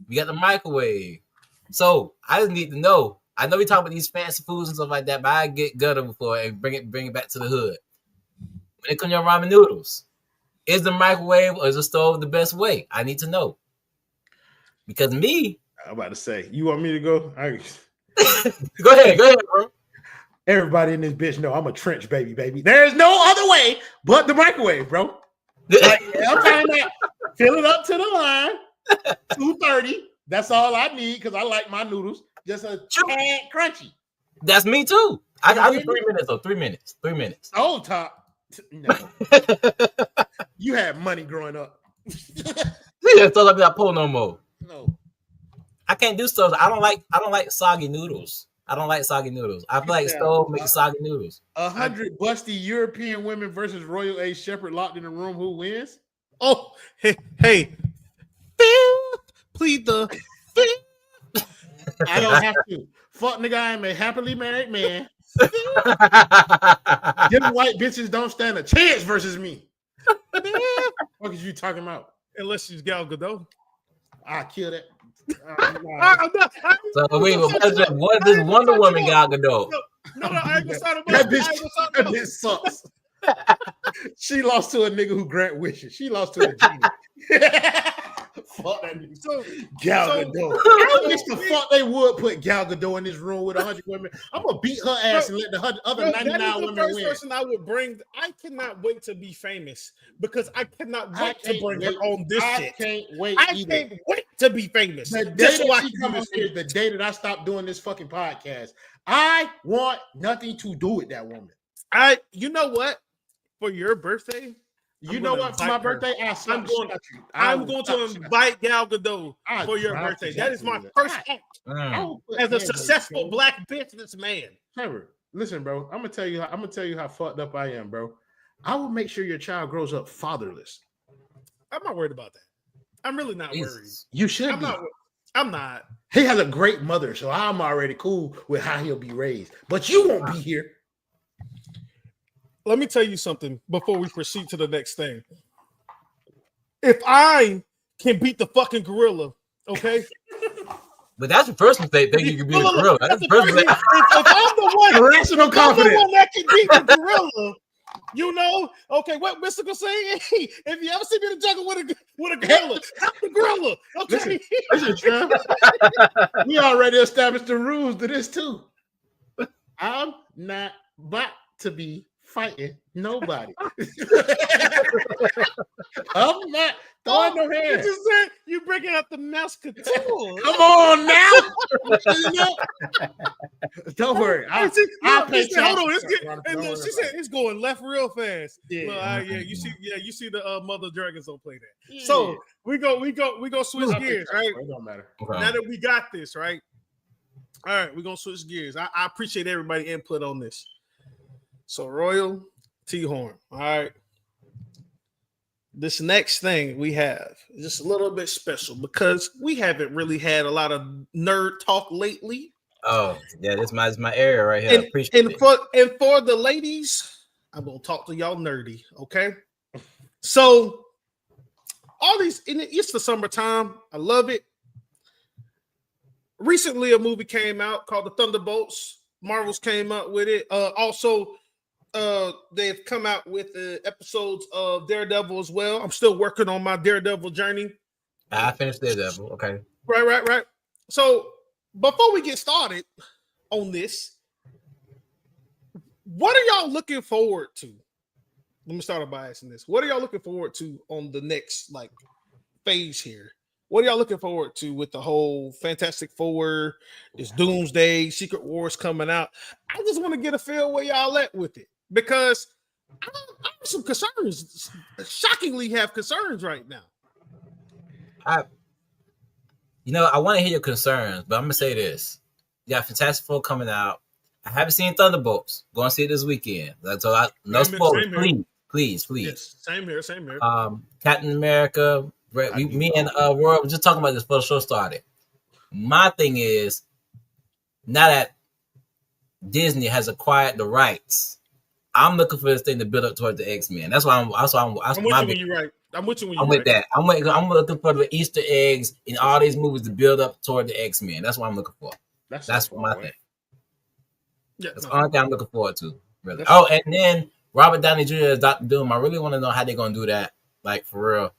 we got the microwave, so I just need to know. I know we talk about these fancy foods and stuff like that, but I get gutter before and bring it back to the hood. When it comes to your ramen noodles. Is the microwave or is the stove the best way? I need to know. Because I'm about to say, you want me to go? Go ahead, bro. Everybody in this bitch know I'm a trench baby. There's no other way but the microwave, bro. Like, I'm trying to fill it up to the line, 230. That's all I need because I like my noodles just a tad crunchy. That's me too. I do 3 minutes though. 3 minutes. 3 minutes. Oh, top. No. You had money growing up. Yeah, so like that pull no more. No, I can't do stuff. I don't like soggy noodles. I feel like stove makes soggy noodles. 100 busty European women versus Royal A Shepherd locked in a room. Who wins? Oh, hey, plead the. I don't have to. Fuck nigga, I am a happily married man. Them white bitches don't stand a chance versus me. What is you talking about? Unless she's Gal Gadot. I kill that. So wait, what is this Wonder Woman Gal Gadot? No, I ain't gonna start about that bitch sucks. She lost to a nigga who grant wishes. She lost to a genie. Fuck that nigga. So, Gal Gadot. I wish the fuck they would put Gal Gadot in this room with 100 women. I'm gonna beat her ass and let the other 99 women win. First person I would bring. I cannot wait to be famous because I cannot wait to bring her on this shit. I can't wait to be famous. The day that she comes here is the day that I stop doing this fucking podcast. I want nothing to do with that woman. You know what? For your birthday. You know what? For my birthday, I'm going to invite Gal Gadot for your birthday. That is my first act as a successful black businessman. Trevor, listen, bro. I'm gonna tell you how fucked up I am, bro. I would make sure your child grows up fatherless. I'm not worried about that. I'm really not worried. Jesus. You should be. I'm not. He has a great mother, so I'm already cool with how he'll be raised. But you won't be here. Let me tell you something before we proceed to the next thing. If I can beat the fucking gorilla, okay? But that's the first mistake thing you can be a gorilla. That's the first mistake. If I'm the one, Irrational I'm the confidence. one that can beat the gorilla, you know, okay, what Mystical saying? Hey, if you ever see me in the jungle with a gorilla, I'm the gorilla. Okay. Listen, Trev, we already established the rules to this too. I'm not about to be fighting nobody. I'm not throwing no You hands. just said you breaking out the Muscatel. Come on now. Don't worry. I'll pay hold on. It's child and support. she said it's going left real fast. Yeah. Well, you see the mother dragons don't play that. Yeah. So we go switch gears, right? It don't matter. Now that we got this, right? All right, we're gonna switch gears. I appreciate everybody input on this. So Royal T Horn. All right. This next thing we have is just a little bit special because we haven't really had a lot of nerd talk lately. Oh, yeah, this is my area right here. I appreciate it. For the ladies, I'm gonna talk to y'all nerdy, okay? So all these, and it's the summertime. I love it. Recently, a movie came out called The Thunderbolts. Marvel's came up with it. Also, they've come out with episodes of Daredevil as well. I'm still working on my Daredevil journey. I finished Daredevil. Okay. Right. So before we get started on this, what are y'all looking forward to? Let me start by asking this. What are y'all looking forward to on the next phase here? What are y'all looking forward to with the whole Fantastic Four, this Doomsday, Secret Wars coming out? I just want to get a feel where y'all at with it because I have some concerns. Shockingly, have concerns right now. I want to hear your concerns, but I'm gonna say this: you got Fantastic Four coming out. I haven't seen Thunderbolts. Going to see it this weekend. So no spoilers, please. Yes, same here. Captain America. Me and Roy were just talking about this before the show started. My thing is, now that Disney has acquired the rights, I'm looking for this thing to build up towards the X-Men. That's why I'm with you when you're right. I'm with that. I'm looking for the Easter eggs in all these movies to build up toward the X-Men. That's what I'm looking for. That's my thing. Yeah, that's the only thing I'm looking forward to. Really. And then Robert Downey Jr. as Dr. Doom. I really want to know how they're gonna do that. Like for real.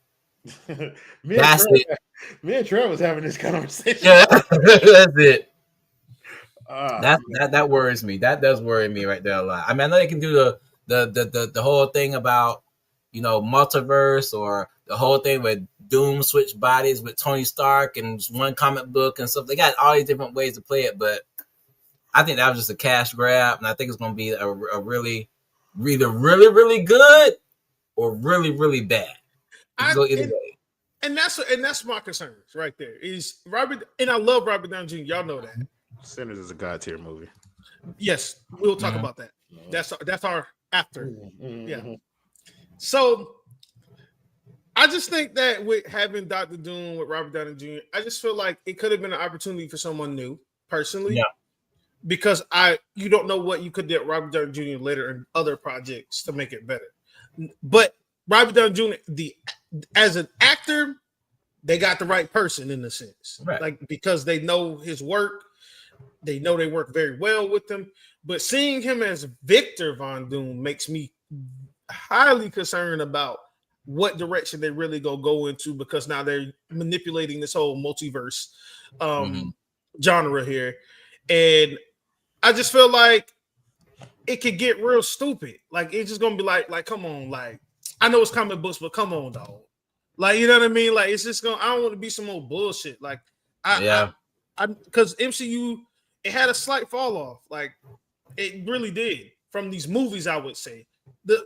Me and Trevor was having this conversation. Yeah, that's it. That worries me. That does worry me right there a lot. I mean, I know they can do the whole thing about multiverse or the whole thing with Doom switch bodies with Tony Stark and one comic book and stuff. They got all these different ways to play it, but I think that was just a cash grab, and I think it's going to be a really, either really, really good or really, really bad. Go either way. And that's my concerns right there. Is Robert, and I love Robert Downey Jr. Y'all know that. Sinners is a god tier movie. Yes, we'll talk about that. That's our after. Yeah. So I just think that with having Dr. Doom with Robert Downey Jr., I just feel like it could have been an opportunity for someone new, personally. Yeah. Because you don't know what you could get Robert Downey Jr. later in other projects to make it better. But Robert Downey Jr., as an actor, they got the right person in a sense. Right. Because they know his work. They know they work very well with him. But seeing him as Victor Von Doom makes me highly concerned about what direction they really go into, because now they're manipulating this whole multiverse genre here. And I just feel like it could get real stupid. Like, it's just going to be like, come on, like, I know it's comic books, but come on, dog. Like, you know what I mean? Like, it's just I don't want to be some old bullshit. Like, because MCU, it had a slight fall off. Like, it really did from these movies, I would say. The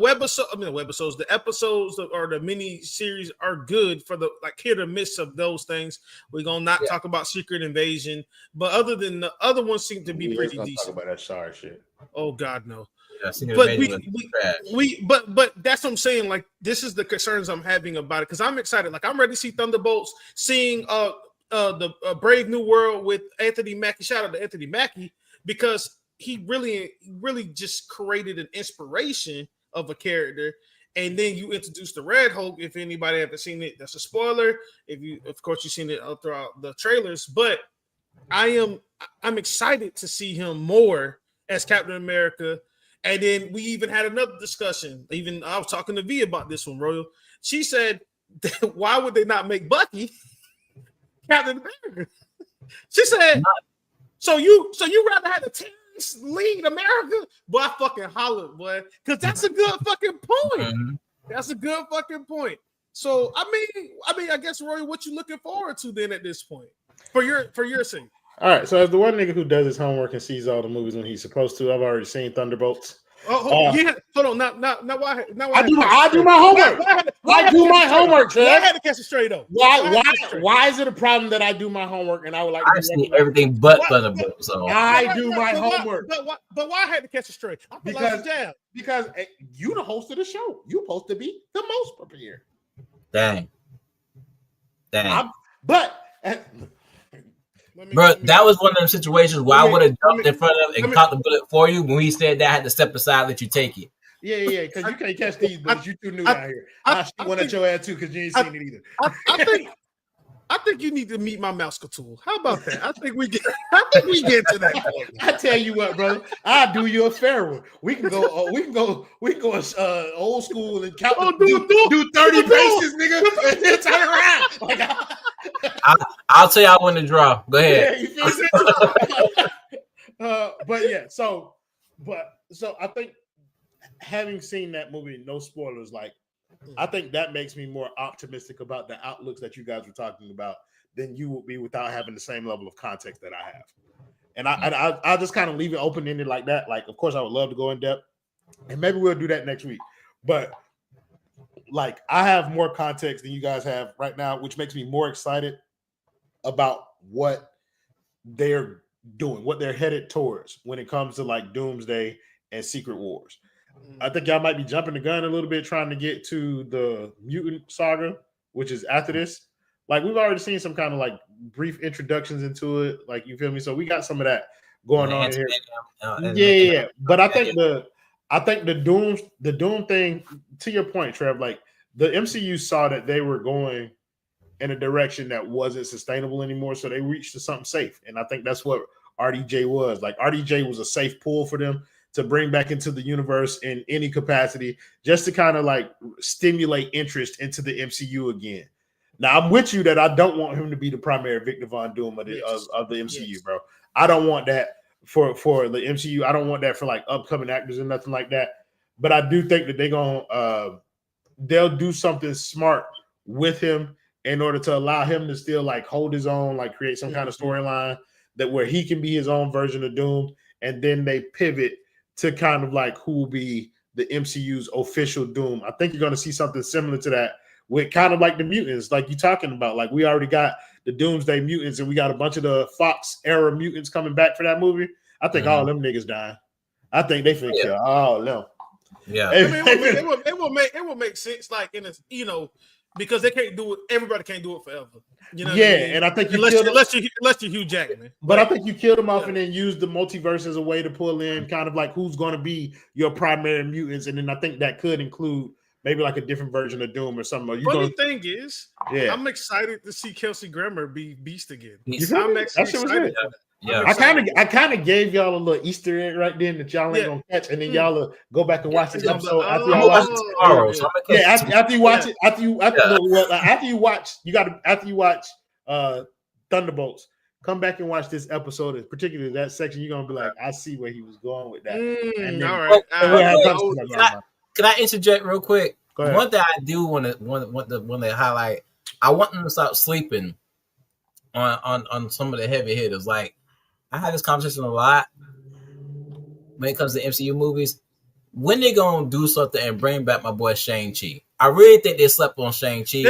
webisodes, the episodes or the mini series are good for the hit or miss of those things. We're gonna not talk about Secret Invasion, but other than the other ones seem to be pretty decent. Talk about that Shard shit. Oh God, no. but but that's what I'm saying. Like, this is the concerns I'm having about it because I'm excited. Like, I'm ready to see Thunderbolts, seeing the Brave New World with Anthony Mackie. Shout out to Anthony Mackie because he really just created an inspiration of a character. And then you introduce the Red Hulk. If anybody haven't seen it, that's a spoiler. Of course, you've seen it throughout the trailers. But I'm excited to see him more as Captain America. And then we even had another discussion. Even I was talking to V about this one, Royal. She said, "Why would they not make Bucky Captain America?" She said, "So you rather have the terrorists lead America?" Boy, I fucking hollered, boy, because that's a good fucking point. That's a good fucking point. So I mean, I guess Roy, what you looking forward to then at this point for your sake? All right, so as the one nigga who does his homework and sees all the movies when he's supposed to, I've already seen Thunderbolts. Yeah, hold on. Now I do my homework. I do my homework, Trev. I had to catch it straight though. Why is it a problem that I do my homework and I would like to see everything but Thunderbolts? So I do my homework. But why I had to catch it straight? Because you the host of the show. You supposed to be the most prepared. Dang. Bro, that was one of them situations where I would have jumped in front of and caught the bullet for you when we said that I had to step aside, let you take it. Yeah, because you can't catch these, but you too new out here. I shoot one at your ass too because you ain't seen it either. I think you need to meet my mouse tool. How about that? I think we get to that point. I tell you what, brother, I'll do you a fair one. We can go old school and count. Do 30 paces, nigga, and then turn around. I'll tell y'all when to draw. Go ahead. Yeah, you feel but yeah, so I think having seen that movie, no spoilers, like I think that makes me more optimistic about the outlooks that you guys were talking about than you would be without having the same level of context that I have. And I just kind of leave it open-ended like that. Like, of course, I would love to go in depth, and maybe we'll do that next week. But like, I have more context than you guys have right now, which makes me more excited about what they're doing, what they're headed towards when it comes to like Doomsday and Secret Wars. I think y'all might be jumping the gun a little bit trying to get to the mutant saga, which is after this. Like, we've already seen some kind of like brief introductions into it. Like, you feel me? So we got some of that going on here. Yeah. But I think the Doom thing, to your point, Trev, like the MCU saw that they were going in a direction that wasn't sustainable anymore. So they reached to something safe. And I think that's what RDJ was. Like, RDJ was a safe pull for them to bring back into the universe in any capacity, just to kind of like stimulate interest into the MCU again. Now, I'm with you that I don't want him to be the primary Victor Von Doom of the MCU, bro. I don't want that for the MCU. I don't want that for like upcoming actors and nothing like that. But I do think that they'll do something smart with him in order to allow him to still like hold his own, like create some kind of storyline that where he can be his own version of Doom, and then they pivot to kind of like who will be the MCU's official Doom. I think you're going to see something similar to that with kind of like the mutants, like you're talking about. Like, we already got the Doomsday mutants, and we got a bunch of the Fox era mutants coming back for that movie. I think all them niggas dying. I think they think all of them. Yeah, I mean, it will make sense, like in a, because they can't do it. Everybody can't do it forever. You know? Yeah, what I mean? And I think unless you're Hugh Jackman. But I think you killed him off and then used the multiverse as a way to pull in kind of like who's going to be your primary mutants, and then I think that could include maybe like a different version of Doom or something. Funny thing is, I'm excited to see Kelsey Grammer be Beast again. I'm actually excited. Yeah, I kind of gave y'all a little Easter egg right then that y'all ain't gonna catch, and then y'all go back and watch this episode after y'all watch it tomorrow. After you watch it, after you watch Thunderbolts, come back and watch this episode, and particularly that section. You're gonna be like, I see where he was going with that. All right. Can I interject real quick? One thing I do want to highlight, I want them to stop sleeping on some of the heavy hitters. Like, I have this conversation a lot when it comes to MCU movies. When they gonna do something and bring back my boy Shang-Chi? I really think they slept on Shang-Chi.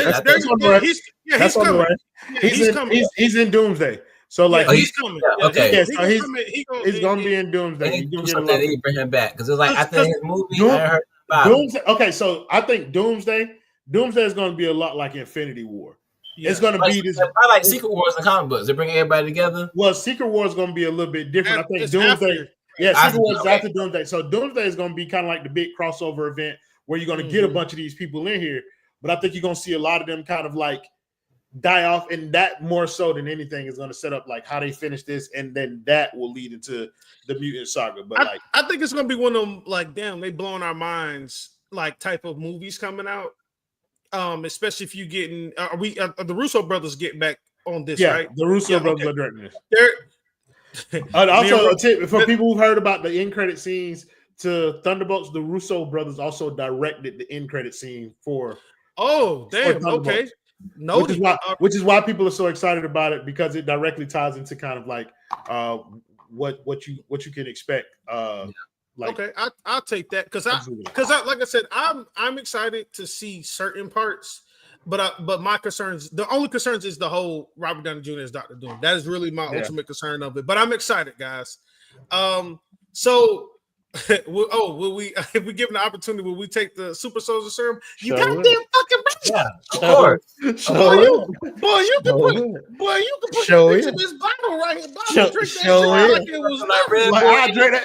He's in Doomsday. So like he's coming. Yeah, okay. Yeah, so he's gonna be in Doomsday. They do something. They bring him back because it's like after his movie, I heard about Doomsday. Okay, so I think Doomsday is going to be a lot like Infinity War. Yeah. It's going to be this. I like Secret Wars and comic books. They bring everybody together. Well, Secret War is going to be a little bit different. I think Doomsday. Secret Wars is after Doomsday. So Doomsday is going to be kind of like the big crossover event where you're going to get a bunch of these people in here. But I think you're going to see a lot of them kind of like die off, and that more so than anything is going to set up like how they finish this, and then that will lead into the mutant saga. But I think it's going to be one of them like, damn, they blowing our minds like type of movies coming out. Especially if you getting are the Russo brothers getting back on this, right? The Russo brothers are directing this. They're also a tip for people who've heard about the end credit scenes to Thunderbolts, the Russo brothers also directed the end credit scene for. Oh, damn! Okay, no, which is why people are so excited about it, because it directly ties into kind of like what you can expect. Like, okay, I'll take that because like I said, I'm excited to see certain parts, but my concerns, the only concerns is the whole Robert Downey Jr. as Dr. Doom. That is really my ultimate concern of it. But I'm excited, guys. So will we if we give an opportunity, will we take the super soldier serum? You goddamn fucking right. Yeah, of course. Boy, you can put it in this bottle right here. Drink that shit like it was like I drink that,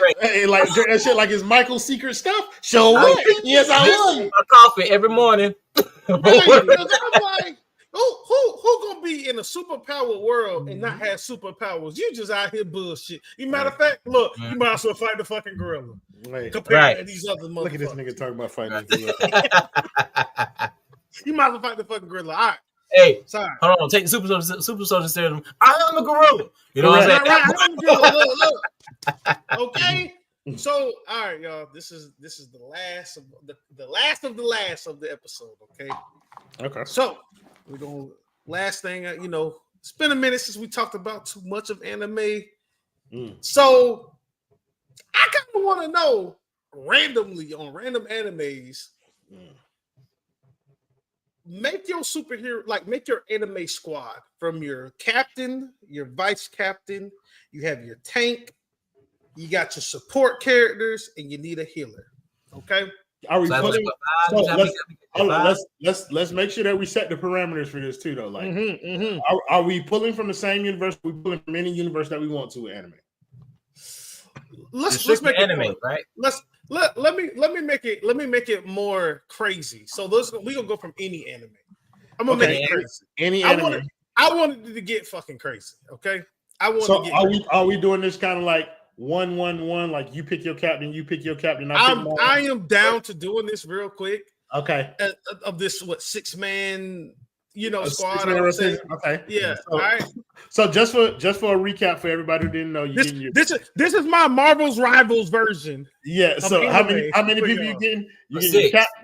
drink that shit like it's Michael's secret stuff. Yes, I would. My coffee every morning. I'm like, who gonna be in a superpower world and not have superpowers? You just out here bullshit. You matter of fact, look, you might as well fight the fucking gorilla. Compared to these other motherfuckers. Look at this nigga talking about fighting the gorilla. You might as well fight the fucking gorilla. All right. Hey, sorry. Hold on. Take the super soldier serum. I am a gorilla. You know what I'm saying? I'm a gorilla. Look. Okay. So, all right, y'all. This is the last of the last of the episode. Okay. So we're gonna last thing. It's been a minute since we talked about too much of anime. So I kind of want to know randomly on random animes. Make your superhero, make your anime squad from your captain, your vice captain. You have your tank. You got your support characters, and you need a healer. Okay. Are we pulling? Let's make sure that we set the parameters for this too, though. Like, are we pulling from the same universe? Are we pulling from any universe that we want to with anime? Let's make anime, it right? Let me make it more crazy. So we gonna go from any anime. I'm gonna make it crazy. Any anime. I wanted to get fucking crazy. Okay. Are we doing this kind of like 1-1-1? Like you pick your captain, I am down to doing this real quick. Okay. Of this 6-man squad. Okay. Yeah. All right. So just for a recap for everybody who didn't know, this is my Marvel's Rivals version. Yeah. So how many people you getting? You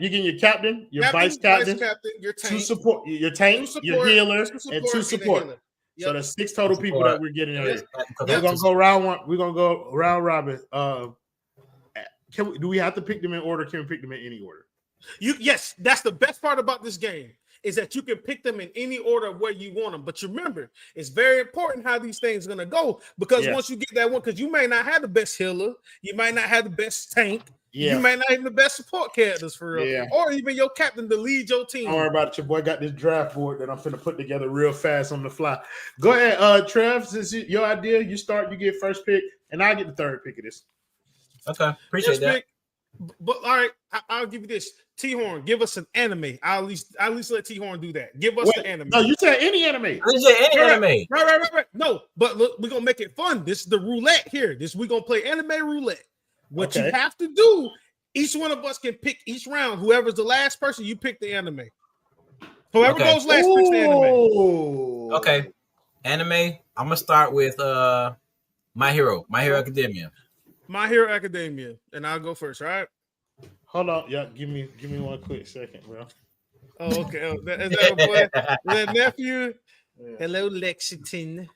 getting your captain, your vice captain, your tank, your tank, your healer, and 2 support. Yep. So there's 6 total people that we're getting here. We're gonna go round one. We're gonna go round robin. Do we have to pick them in order? Can we pick them in any order? Yes, that's the best part about this game. Is that you can pick them in any order where you want them. But you remember, it's very important how these things are going to go. Because once you get that one, because you may not have the best healer, you might not have the best tank, you might not have the best support characters for real, or even your captain to lead your team. Don't worry about it. Your boy got this draft board that I'm finna put together real fast on the fly. Go ahead, Trev, since your idea, you start, you get first pick, and I get the third pick of this. Okay, appreciate that. Pick, but all right, I'll give you this. T-Horn, give us an anime. I'll at least let T-Horn do that. Give us the anime. No, you said any anime. I said any anime. Right. No, but look, we're gonna make it fun. This is the roulette here. We're gonna play anime roulette. What you have to do, each one of us can pick each round. Whoever's the last person, you pick the anime. Whoever goes last picks the anime. Okay. Anime. I'm gonna start with My Hero Academia. My Hero Academia. And I'll go first, right? Hold on, give me 1 quick second, bro. Oh, okay. Is that a boy? That nephew? Yeah. Hello, Lexington.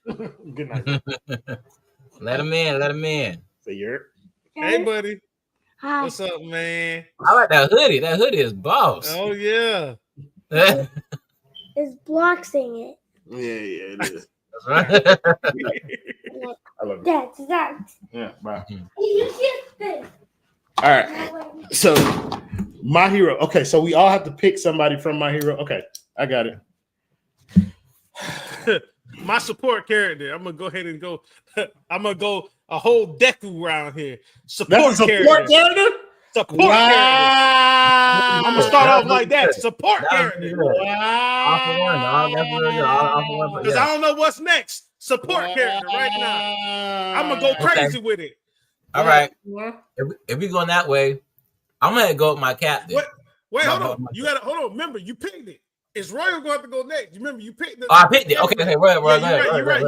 Good night. Let him in. Say you're. Hey, buddy. Hi. What's up, man? I like that hoodie. That hoodie is boss. Oh yeah. Is Block saying it? Yeah, it is. Right. I love you. That's that. Yeah, bye. You shift it. All right. So, My Hero. Okay, so we all have to pick somebody from My Hero. Okay, I got it. My support character. I'm gonna go ahead and go. I'm gonna go a whole Deku round here. That's a support character? Support Wow. character. I'm gonna start off like that. Support character. Wow. Because I don't know what's next. Support character right now. I'm gonna go crazy with it. All right. If we going that way, I'm gonna go with my captain. Wait, hold on. You gotta hold on. Remember, you picked it. Is Royal going to have to go next? You remember you picked it. Oh, I picked it. Okay, right. You're right.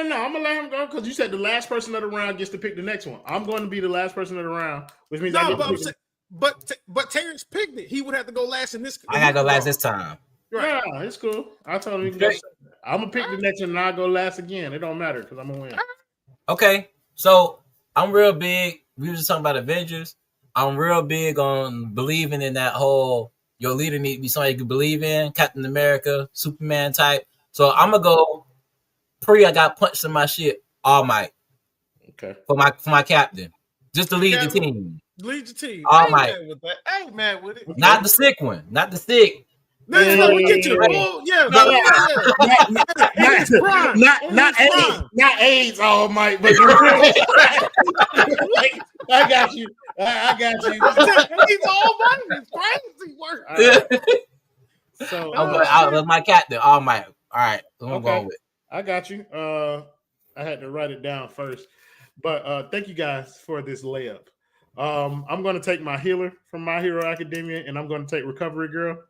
No. I'm gonna let him go because you said the last person of the round gets to pick the next one. I'm going to be the last person of the round, which means I get to pick but Terrence picked it. He would have to go last in this. I gotta go last this time. Right. Yeah, it's cool. I told him he can go. I'm gonna pick the next one and I'll go last again. It don't matter because I'm gonna win. Okay, so I'm real big. We were just talking about Avengers. I'm real big on believing in that whole your leader need to be somebody you can believe in, Captain America, Superman type. So I'm gonna go I got punched in my shit, All Might. Okay. For my captain. Just to lead the team. Lead the team. All Might. I ain't mad with it. Not the sick one. Not the sick. No, we get you. Oh, yeah. Not AIDS, All Might, but like, I got you. I got you. He's All Might. It's crazy work. So I was my captain, All Might. All right, I'm going with. I got you. I had to write it down first, but thank you guys for this layup. I'm going to take my healer from My Hero Academia, and I'm going to take Recovery Girl.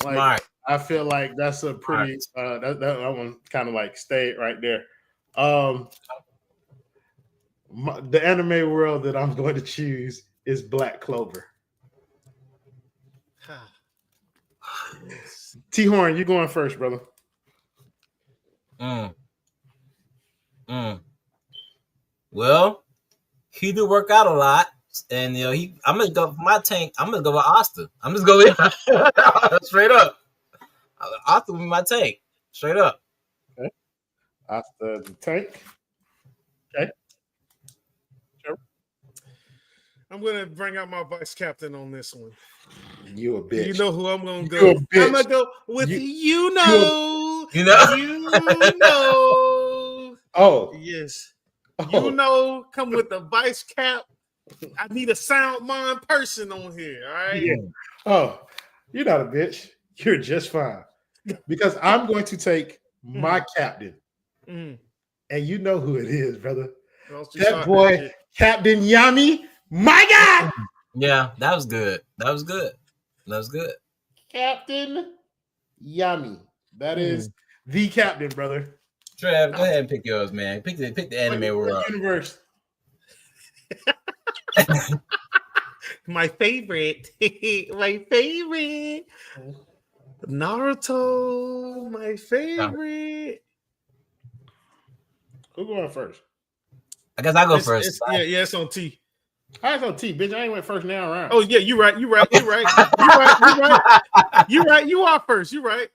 Smart. I feel like that's a pretty that one kind of like stayed right there. The anime world that I'm going to choose is Black Clover. T Horn, you going first, brother? Well, he do work out a lot, and I'm gonna go for my tank. I'm gonna go with Asta. I'm just going straight up. Asta will be my tank, straight up. Okay, Asta the tank. Okay. Sure. I'm gonna bring out my vice captain on this one. You a bitch. You know who I'm gonna go? I'm gonna go with you know. Oh yes. You know, come with the vice cap. I need a sound mind person on here. All right. Yeah. Oh, you're not a bitch. You're just fine. Because I'm going to take my captain. And you know who it is, brother. That boy, Captain Yami. My God. Yeah, that was good. Captain Yami. That is the captain, brother. Trev, go ahead and pick yours, man. Pick the anime world. Universe. My favorite. Naruto. My favorite. Who going first? I guess I go first. It's on T. I was on T, bitch. I ain't went first now round. Oh yeah, you're right. You are first. You're right.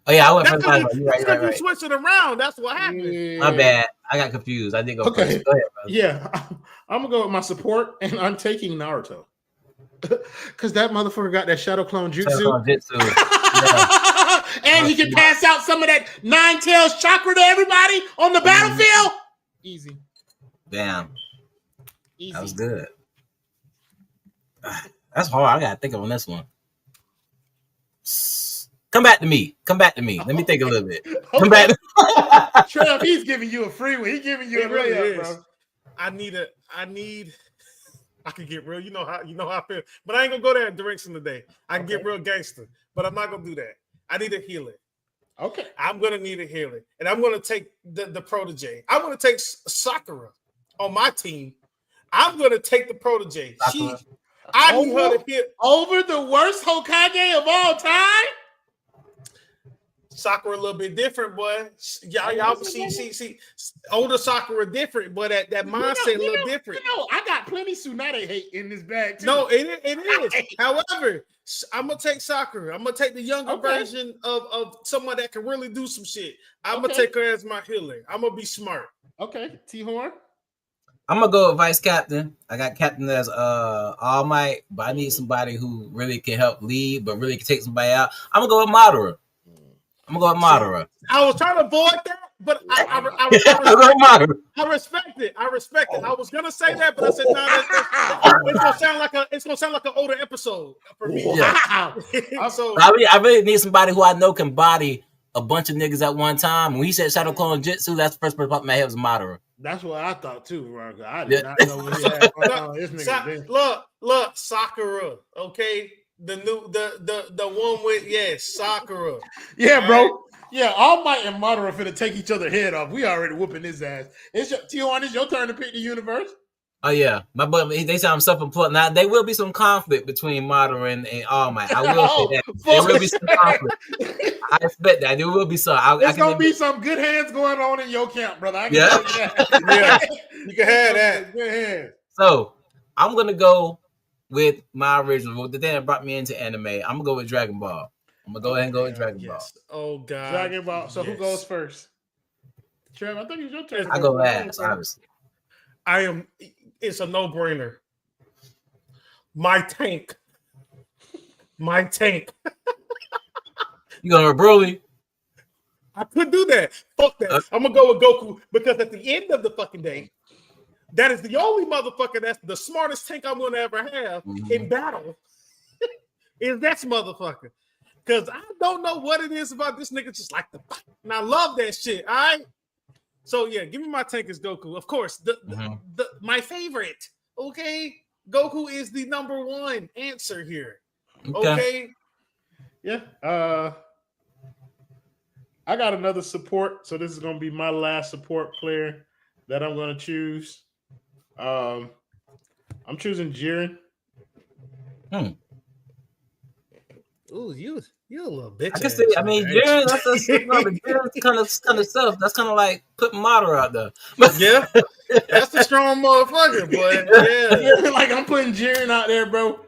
Oh yeah, I went first. You're right. You switched it around. That's what happened. Yeah. My bad. I got confused. I did go first. Go ahead, brother. Yeah, I'm gonna go with my support, and I'm taking Naruto because that motherfucker got that shadow clone jutsu. And he can pass out some of that nine tails chakra to everybody on the battlefield. Easy. Damn. Easy. That was good. That's hard. I gotta think on this one. Come back to me. Let me think a little bit. Come back. Trev, he's giving you a free one. He's giving you a layup, bro. I can get real. You know how I feel. But I ain't gonna go that direction today. I can get real gangster, but I'm not gonna do that. I need a healer. Okay. I'm gonna need a healer. And I'm gonna take the protege. I'm gonna take Sakura on my team. I'm gonna take the protege. I need her to hit over the worst Hokage of all time. Sakura a little bit different, boy. Y'all see, older Sakura different, but that mindset a little different. I got plenty Tsunade hate in this bag too. No, it is. However, I'm gonna take Sakura. I'm gonna take the younger version of someone that can really do some shit. I'm gonna take her as my healer. I'm gonna be smart. Okay, T-Horn. I'm gonna go with vice captain. I got captain as All Might, but I need somebody who really can help lead, but really can take somebody out. I'm gonna go with Madara. I was trying to avoid that, but I respect it. I was gonna say that, but I said no. It's gonna sound like an older episode for me. Yeah. I really need somebody who I know can body a bunch of niggas at one time. When he said Shadow Clone Jutsu, that's the first person popped in my head was Madara. That's what I thought too, Ron. I did not know what he had this nigga. Look, Sakura. Okay. The one with Sakura. Yeah, bro. Yeah, All Might and Madara finna take each other head off. We already whooping his ass. It's your turn to pick the universe. Oh yeah, my boy. They say I'm self-employed. Now there will be some conflict between Madara and All Might. I will say that there will be some conflict. I expect that there will be some. There's gonna be some good hands going on in your camp, brother. I can tell you that. Yeah, you can have that. Good hands. So I'm gonna go with my original. The thing that brought me into anime. I'm gonna go with Dragon Ball. I'm gonna go ahead and go with Dragon Ball. Oh God, Dragon Ball. So who goes first? Trev, I think it's your turn. I go last, obviously. It's a no-brainer. My tank. You gonna with Broly? I could do that. Fuck that. I'm gonna go with Goku because at the end of the fucking day, that is the only motherfucker that's the smartest tank I'm gonna ever have in battle. Is that motherfucker? Because I don't know what it is about this nigga just like the fight. And I love that shit. All right. So yeah, give me my tank as Goku. Of course, the my favorite. Okay. Goku is the number one answer here. Okay. Yeah. I got another support. So this is gonna be my last support player that I'm gonna choose. I'm choosing Jiren. Ooh, you a little bitch. I can see. I mean, Jiren, that's kind of stuff. That's kind of like putting Madara out there. Yeah, that's the strong motherfucker, boy. Yeah, like I'm putting Jiren out there, bro.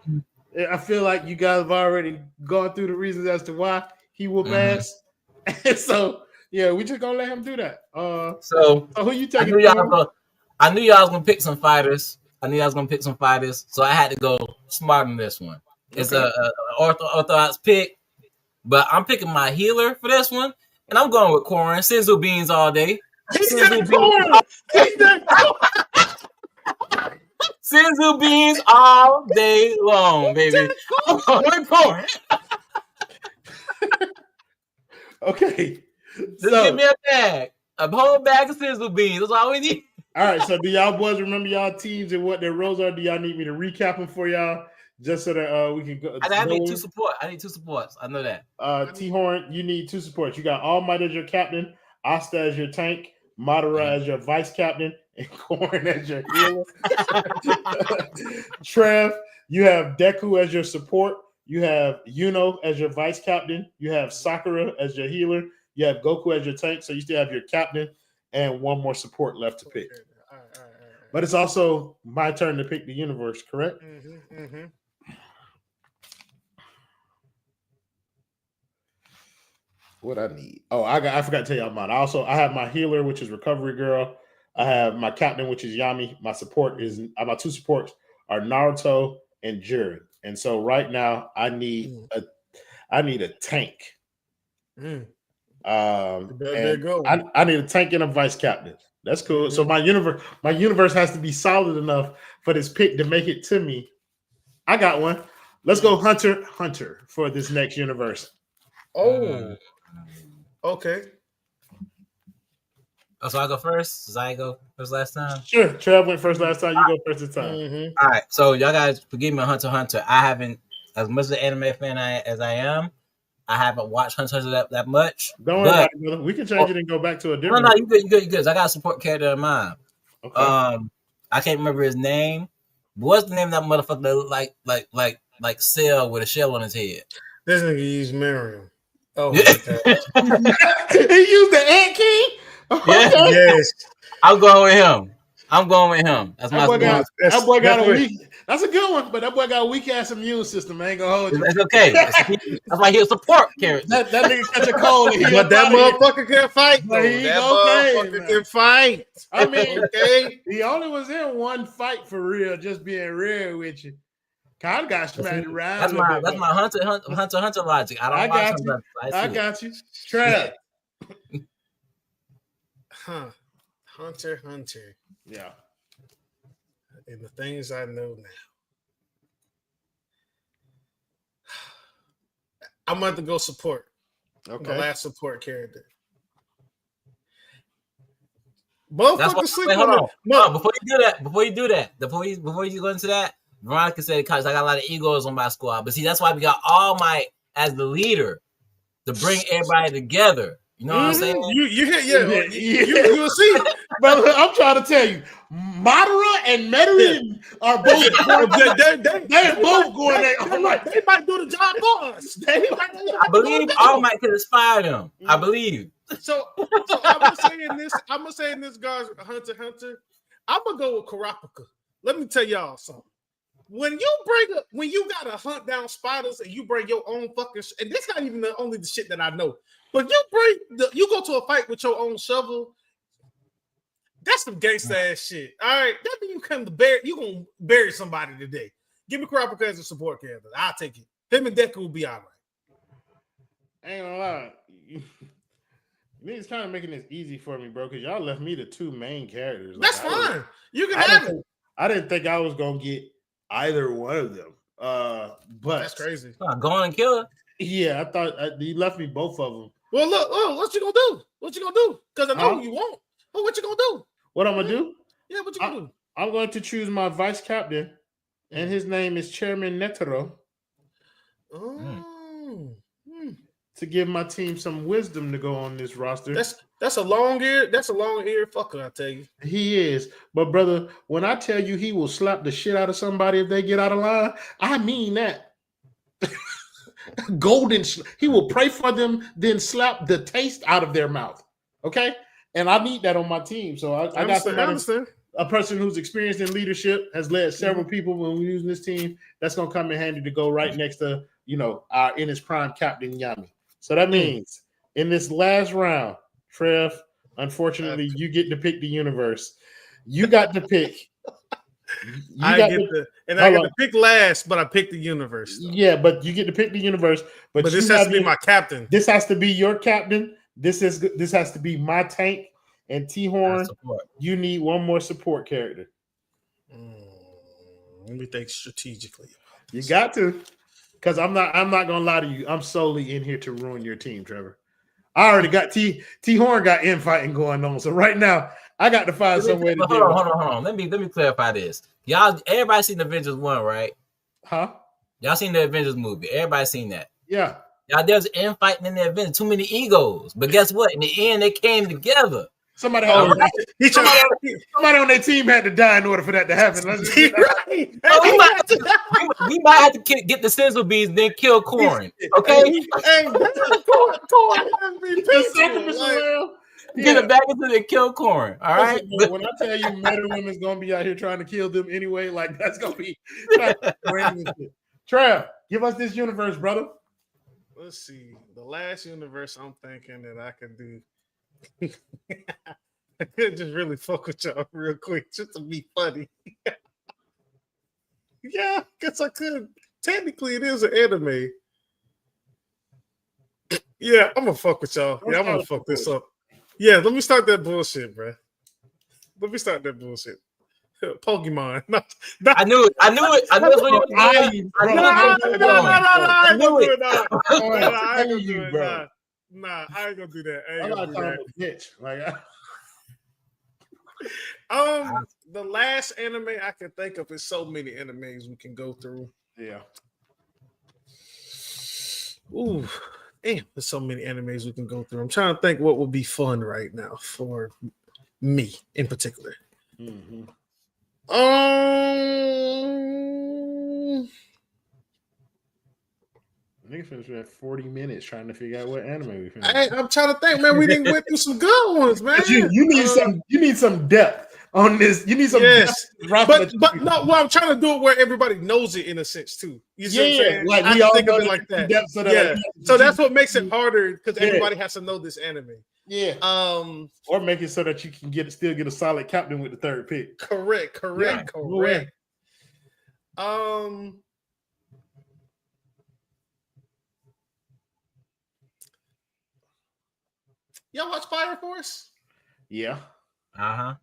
I feel like you guys have already gone through the reasons as to why he will pass. So yeah, we just gonna let him do that. So who you taking? I knew y'all was gonna pick some fighters. So I had to go smart on this one. It's a orthodox pick, but I'm picking my healer for this one, and I'm going with corn, Senzu beans all day. Senzu beans all day long, baby. I'm going with corn. Okay, just give me a whole bag of Senzu beans. That's all we need. All right, so do y'all boys remember y'all teams and what their roles are? Do y'all need me to recap them for y'all? Just so that we can go. I need two supports. I know that. T-Horn, you need two supports. You got All Might as your captain, Asta as your tank, Madara as your vice captain, and Corn as your healer. Trev, you have Deku as your support. You have Yuno as your vice captain. You have Sakura as your healer. You have Goku as your tank. So you still have your captain and one more support left to pick. All right. But it's also my turn to pick the universe, correct? What I need? Oh, I forgot to tell y'all mine. I have my healer, which is Recovery Girl. I have my captain, which is Yami. My two supports are Naruto and Jiren. And so right now I need a tank. There go. I need a tank and a vice captain. That's cool. So my universe has to be solid enough for this pick to make it to me. I got one. Let's go Hunter for this next universe. Oh. Okay. Oh, so I go first? Does I go first last time? Sure. Trev went first last time. You go first this time. All right. So y'all guys forgive me on Hunter. I haven't, as much of an anime fan as I am, I haven't watched Hunter that much. Don't worry about it, brother. We can change it and go back to a different. No, you good. I got a support character in mind. Okay. I can't remember his name. But what's the name of that motherfucker that like Cell with a shell on his head? This nigga use Miriam. Oh, Yeah. He used the Ant King. Yeah. Okay. yes. I'm going with him. That's my That boy score. got a what- weak. That's a good one, but that boy got a weak ass immune system. I ain't gonna hold you. It's okay. That's why he'll support character. That nigga catch a cold and he But that motherfucker can fight, though. But he That go crazy, motherfucker man. can fight. I mean, Okay. he only was in one fight for real, just being real with you. Kind of got smacked around. That's a little my bit, hunter logic. I don't I watch got him, you. but I see it. got you. Trav. Huh. Hunter. Yeah. And the things I know now. I'm about to go support. The Okay. last support character. Both That's fucking why. sleep Wait, on hold it. on. No, Before you go into that, Veronica said, "Cause I got a lot of egos on my squad." But see, that's why we got All Might as the leader to bring everybody together. You know what I'm saying? You you'll see. Brother, I'm trying to tell you, Madara and Meterin are both they're both going there. They might do the job for us. I believe All Might could inspire them. I believe. So I'm gonna say in this guys Hunter. I'm gonna go with Kurapika. Let me tell y'all something. When you gotta hunt down spiders and you bring your own fucking and this not even only the shit that I know, but you go to a fight with your own shovel. That's some gangsta ass shit. All right, that means you gonna bury somebody today. Give me Kurapika as a support character. I'll take it. Him and Deku will be all right. Ain't gonna lie. Niggas kind of making this easy for me, bro, because y'all left me the two main characters. That's fine. You can have it. I didn't think I was gonna get either one of them. But that's crazy. Go on and kill her. Yeah, I thought you left me both of them. Well, look, what you gonna do? What you gonna do? Because I know who you want. Well, what you gonna do? What I'm gonna do? Yeah, what you gonna do? I'm going to choose my vice captain, and his name is Chairman Netero. To give my team some wisdom to go on this roster. That's a long ear fucker, I tell you. He is. But brother, when I tell you he will slap the shit out of somebody if they get out of line, I mean that. He will pray for them, then slap the taste out of their mouth. Okay? And I need that on my team. So I got somebody, a person who's experienced in leadership, has led several people when we're using this team. That's gonna come in handy to go right next to, our in his prime Captain Yami. So that means in this last round, Trev, unfortunately, you get to pick the universe. You got to pick. I get to pick last, but I picked the universe. Though. Yeah, but you get to pick the universe. But this has to be my captain. This has to be your captain. This has to be my tank. And T-Horn, you need one more support character. Let me think strategically. You got to. Because I'm not gonna lie to you. I'm solely in here to ruin your team, Trevor. I already got T-Horn got infighting going on. So right now, I got to find some way to do it. Hold on. Let me clarify this. Y'all, everybody seen Avengers 1, right? Huh? Y'all seen the Avengers movie. Everybody seen that. Yeah. Y'all, there's infighting in the Avengers. Too many egos. But guess what? In the end, they came together. Somebody on their team had to die in order for that to happen. We might have to get the Sizzle Bees and then kill Corn. Okay? Get it back into the kill Corn. All right. When I tell you Meta Women's gonna be out here trying to kill them anyway, like that's gonna be Trav, give us this universe, brother. Let's see. The last universe I'm thinking that I can do. I could just really fuck with y'all real quick just to be funny. Yeah, I guess I could. Technically, it is an anime. Yeah, I'm gonna fuck with y'all. Yeah, I'm gonna fuck this up. Yeah, let me start that bullshit, bro. Let me start that bullshit. Pokemon. I knew it. I knew it. I knew it. I ain't gonna do it. Nah, I ain't gonna do that. I ain't gonna do that. Bitch. Like, the last anime I can think of is so many animes we can go through. Yeah. Ooh, damn, there's so many animes we can go through. I'm trying to think what would be fun right now for me in particular. Mm-hmm. Nigga finished at 40 minutes trying to figure out what anime we finished. I'm trying to think, man. We didn't went through some good ones, man. You need some depth on this. You need some yes, depth. but no. Well, I'm trying to do it where everybody knows it in a sense too. You see what I'm saying? Like I we all think know of it like that. Yeah. So that's what makes it harder because everybody has to know this anime. Yeah. Or make it so that you can still get a solid captain with the third pick. Correct. Y'all watch Fire Force? Yeah. Uh-huh.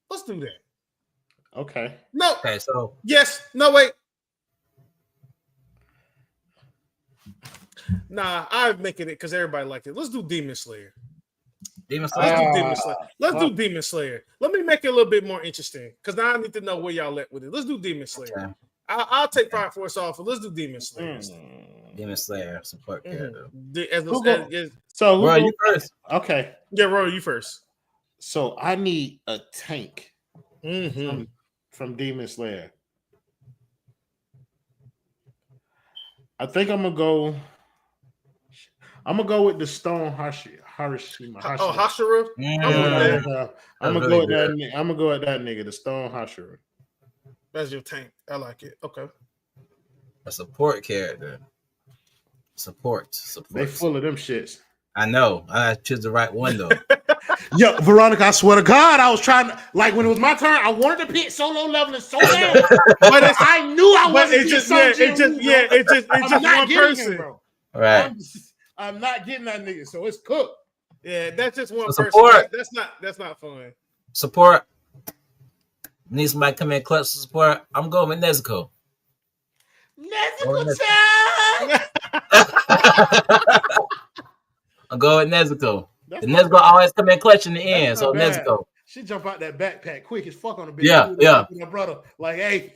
Let's do that. Okay. No. Okay, so Yes. No, wait. Nah, I'm making it because everybody liked it. Let's do Demon Slayer. Demon Let's Slayer. do Demon Slayer. Let's do Demon Slayer. Let me make it a little bit more interesting because now I need to know where y'all at with it. Let's do Demon Slayer. Okay. I'll take Fire Force off, but let's do Demon Slayer. Demon Slayer support character. So Roy, you first. Okay. Yeah, Roy, you first. So I need a tank Mm-hmm. from Demon Slayer. I think I'm gonna go with the Stone Harashima. Oh, Hashira. I'm gonna go with that. I'm gonna go with that nigga, the Stone Hashira. That's your tank. I like it. Okay. A support character. Support. They full of them shits. I know. I choose the right one though. Yo, Veronica, I swear to God, I was trying to, like, when it was my turn, I wanted to pick solo leveling so bad, but I knew I wasn't. It's just one person, bro. Right. I'm not getting that nigga, so it's cooked. Yeah, that's just one so person. Support. That's not fun. Support. Need somebody come in clutch to support. I'm going with Nezuko. Nezuko time. I'm going with Nezuko. The Nezuko always come in clutch in the end, so bad. Nezuko. She jump out that backpack quick as fuck on the bitch. Yeah. My brother, like, hey,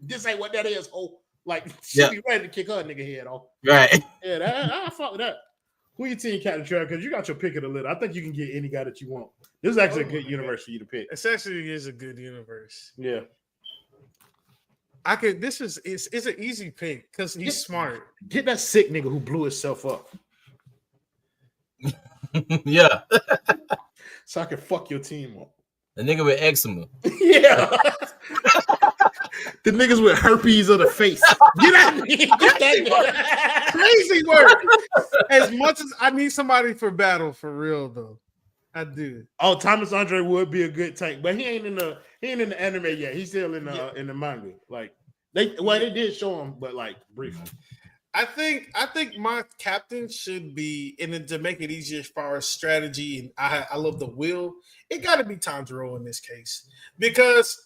this ain't what that is. Oh, like, she be ready to kick her nigga head off. Right. Yeah, I fuck with that. Who your team captain, Trevor? Because you got your pick of the litter. I think you can get any guy that you want. This is actually a good universe for you to pick. It actually is a good universe. Yeah. It's an easy pick because he's smart. Get that sick nigga who blew himself up. Yeah. So I can fuck your team up. The nigga with eczema. Yeah. The niggas with herpes of the face. Get out of here. Crazy work. As much as I need somebody for battle, for real though, I do. Oh, Thomas Andre would be a good tank, but he ain't in the anime yet. He's still in the manga. Like they did show him, but like briefly. I think my captain should be, and then to make it easier as far as strategy, and I love the will. It got to be Tanjiro in this case because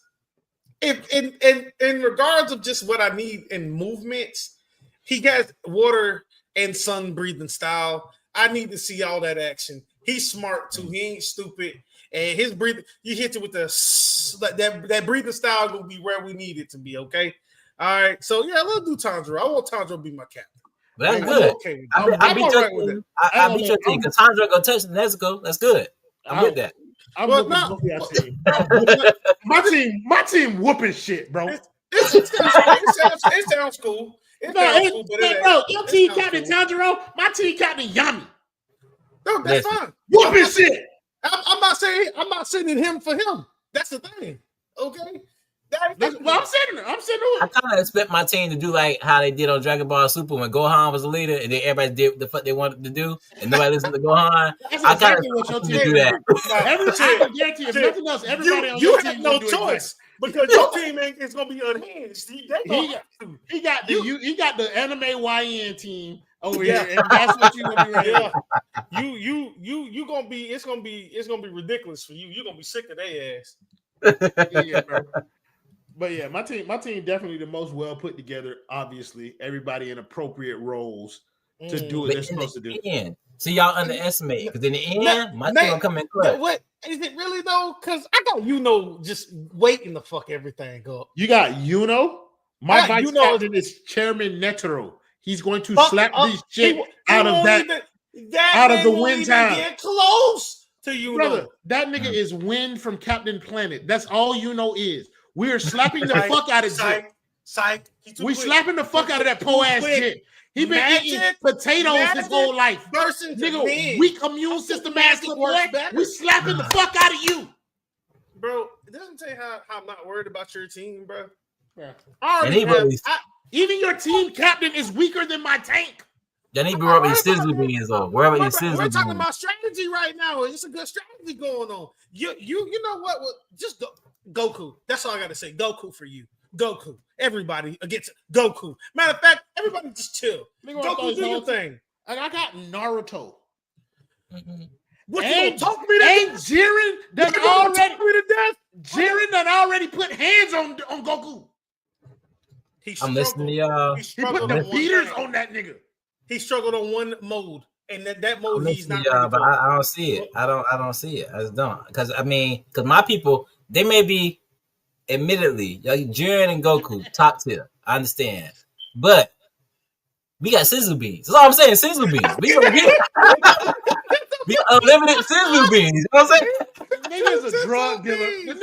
if in regards of just what I need in movements, he got water and sun breathing style. I need to see all that action. He's smart too. He ain't stupid, and his breathing. You hit it with that breathing style gonna be where we need it to be. Okay. All right, so yeah, let's do Tanjiro. I want Tanjiro to be my captain. That's good. Okay, I beat your team. I beat your team because Tanjiro gonna touch Nezuko. That's good. I'm with that. My team whooping shit, bro. It sounds cool. Your team captain Tanjiro, my team captain Yami. No, that's fine. Whooping shit. I'm not sending him for him. That's the thing. Okay. I'm sending. I kind of expect my team to do like how they did on Dragon Ball Super when Gohan was the leader, and then everybody did the fuck they wanted to do, and nobody listened to Gohan. I kind of what your team do that. I guarantee if nothing else, everybody on your team have no choice because your team is gonna be unhinged. He got the anime YN team over here, and that's what you gonna be right now. You gonna be it's gonna be ridiculous for you. You're gonna be sick of their ass. Yeah, bro. But yeah, my team definitely the most well put together. Obviously, everybody in appropriate roles to do what they're supposed to do. See, y'all underestimate because in the end, my team will come in clutch. What is it really though? Because I got just waiting to fuck everything up. You got Yuno. My vice captain is Chairman Netero. He's going to slap this shit out of the wind time. Get close to you, brother. That nigga is Wind from Captain Planet. That's all Yuno is. We are slapping the fuck out of Jit. Psych. We slapping the fuck out of that po ass Jit. He been eating potatoes his whole life. Versus Nigga, weak immune system ass boy. We slapping the fuck out of you. Bro, it doesn't tell you how I'm not worried about your team, bro. Yeah. Even your team captain is weaker than my tank. Y'all need to be rubbing your sizzle beans though. Wherever your sizzle We're talking beans. about strategy right now. It's a good strategy going on. You know what? Just go, Goku. That's all I gotta say. Goku for you. Goku. Everybody against Goku. Matter of fact, everybody just chill. Goku, do your thing. And I got Naruto. Mm-hmm. What you gonna talk me to Ain't death? Jiren done You gonna already talk me to death? Jiren done already put hands on Goku. I'm listening to y'all. He put the beaters on that nigga. He struggled on one mode, and that mode he's not. Y'all, but I don't see it. I don't see it. I just don't. Because my people, they may be, admittedly, Jiren and Goku top tier. I understand, but we got sizzle beans. That's all I'm saying. Sizzle beans. We got unlimited sizzle beans. You know what I'm saying? Nigga's a drug dealer.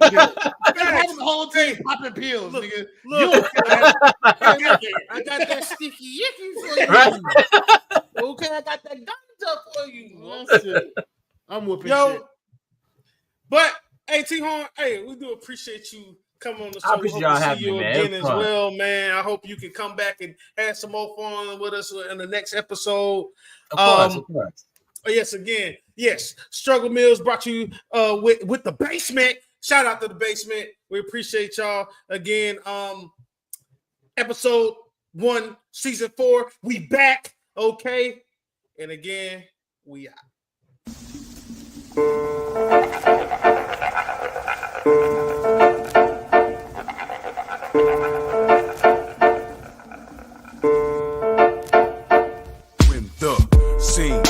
The whole team popping pills, nigga. Look, I got that sticky icky for you. Right. Okay, I got that ganja for you. I'm whooping shit. But hey, T-Horn, hey, we do appreciate you coming on the show. I appreciate y'all having me, man. Again as well, man. I hope you can come back and have some more fun with us in the next episode. Of course. Yes, again, yes. Struggle Meals brought you with the basement. Shout out to the basement. We appreciate y'all again. Episode 1, season 4. We back, okay? And again, we out. When the scene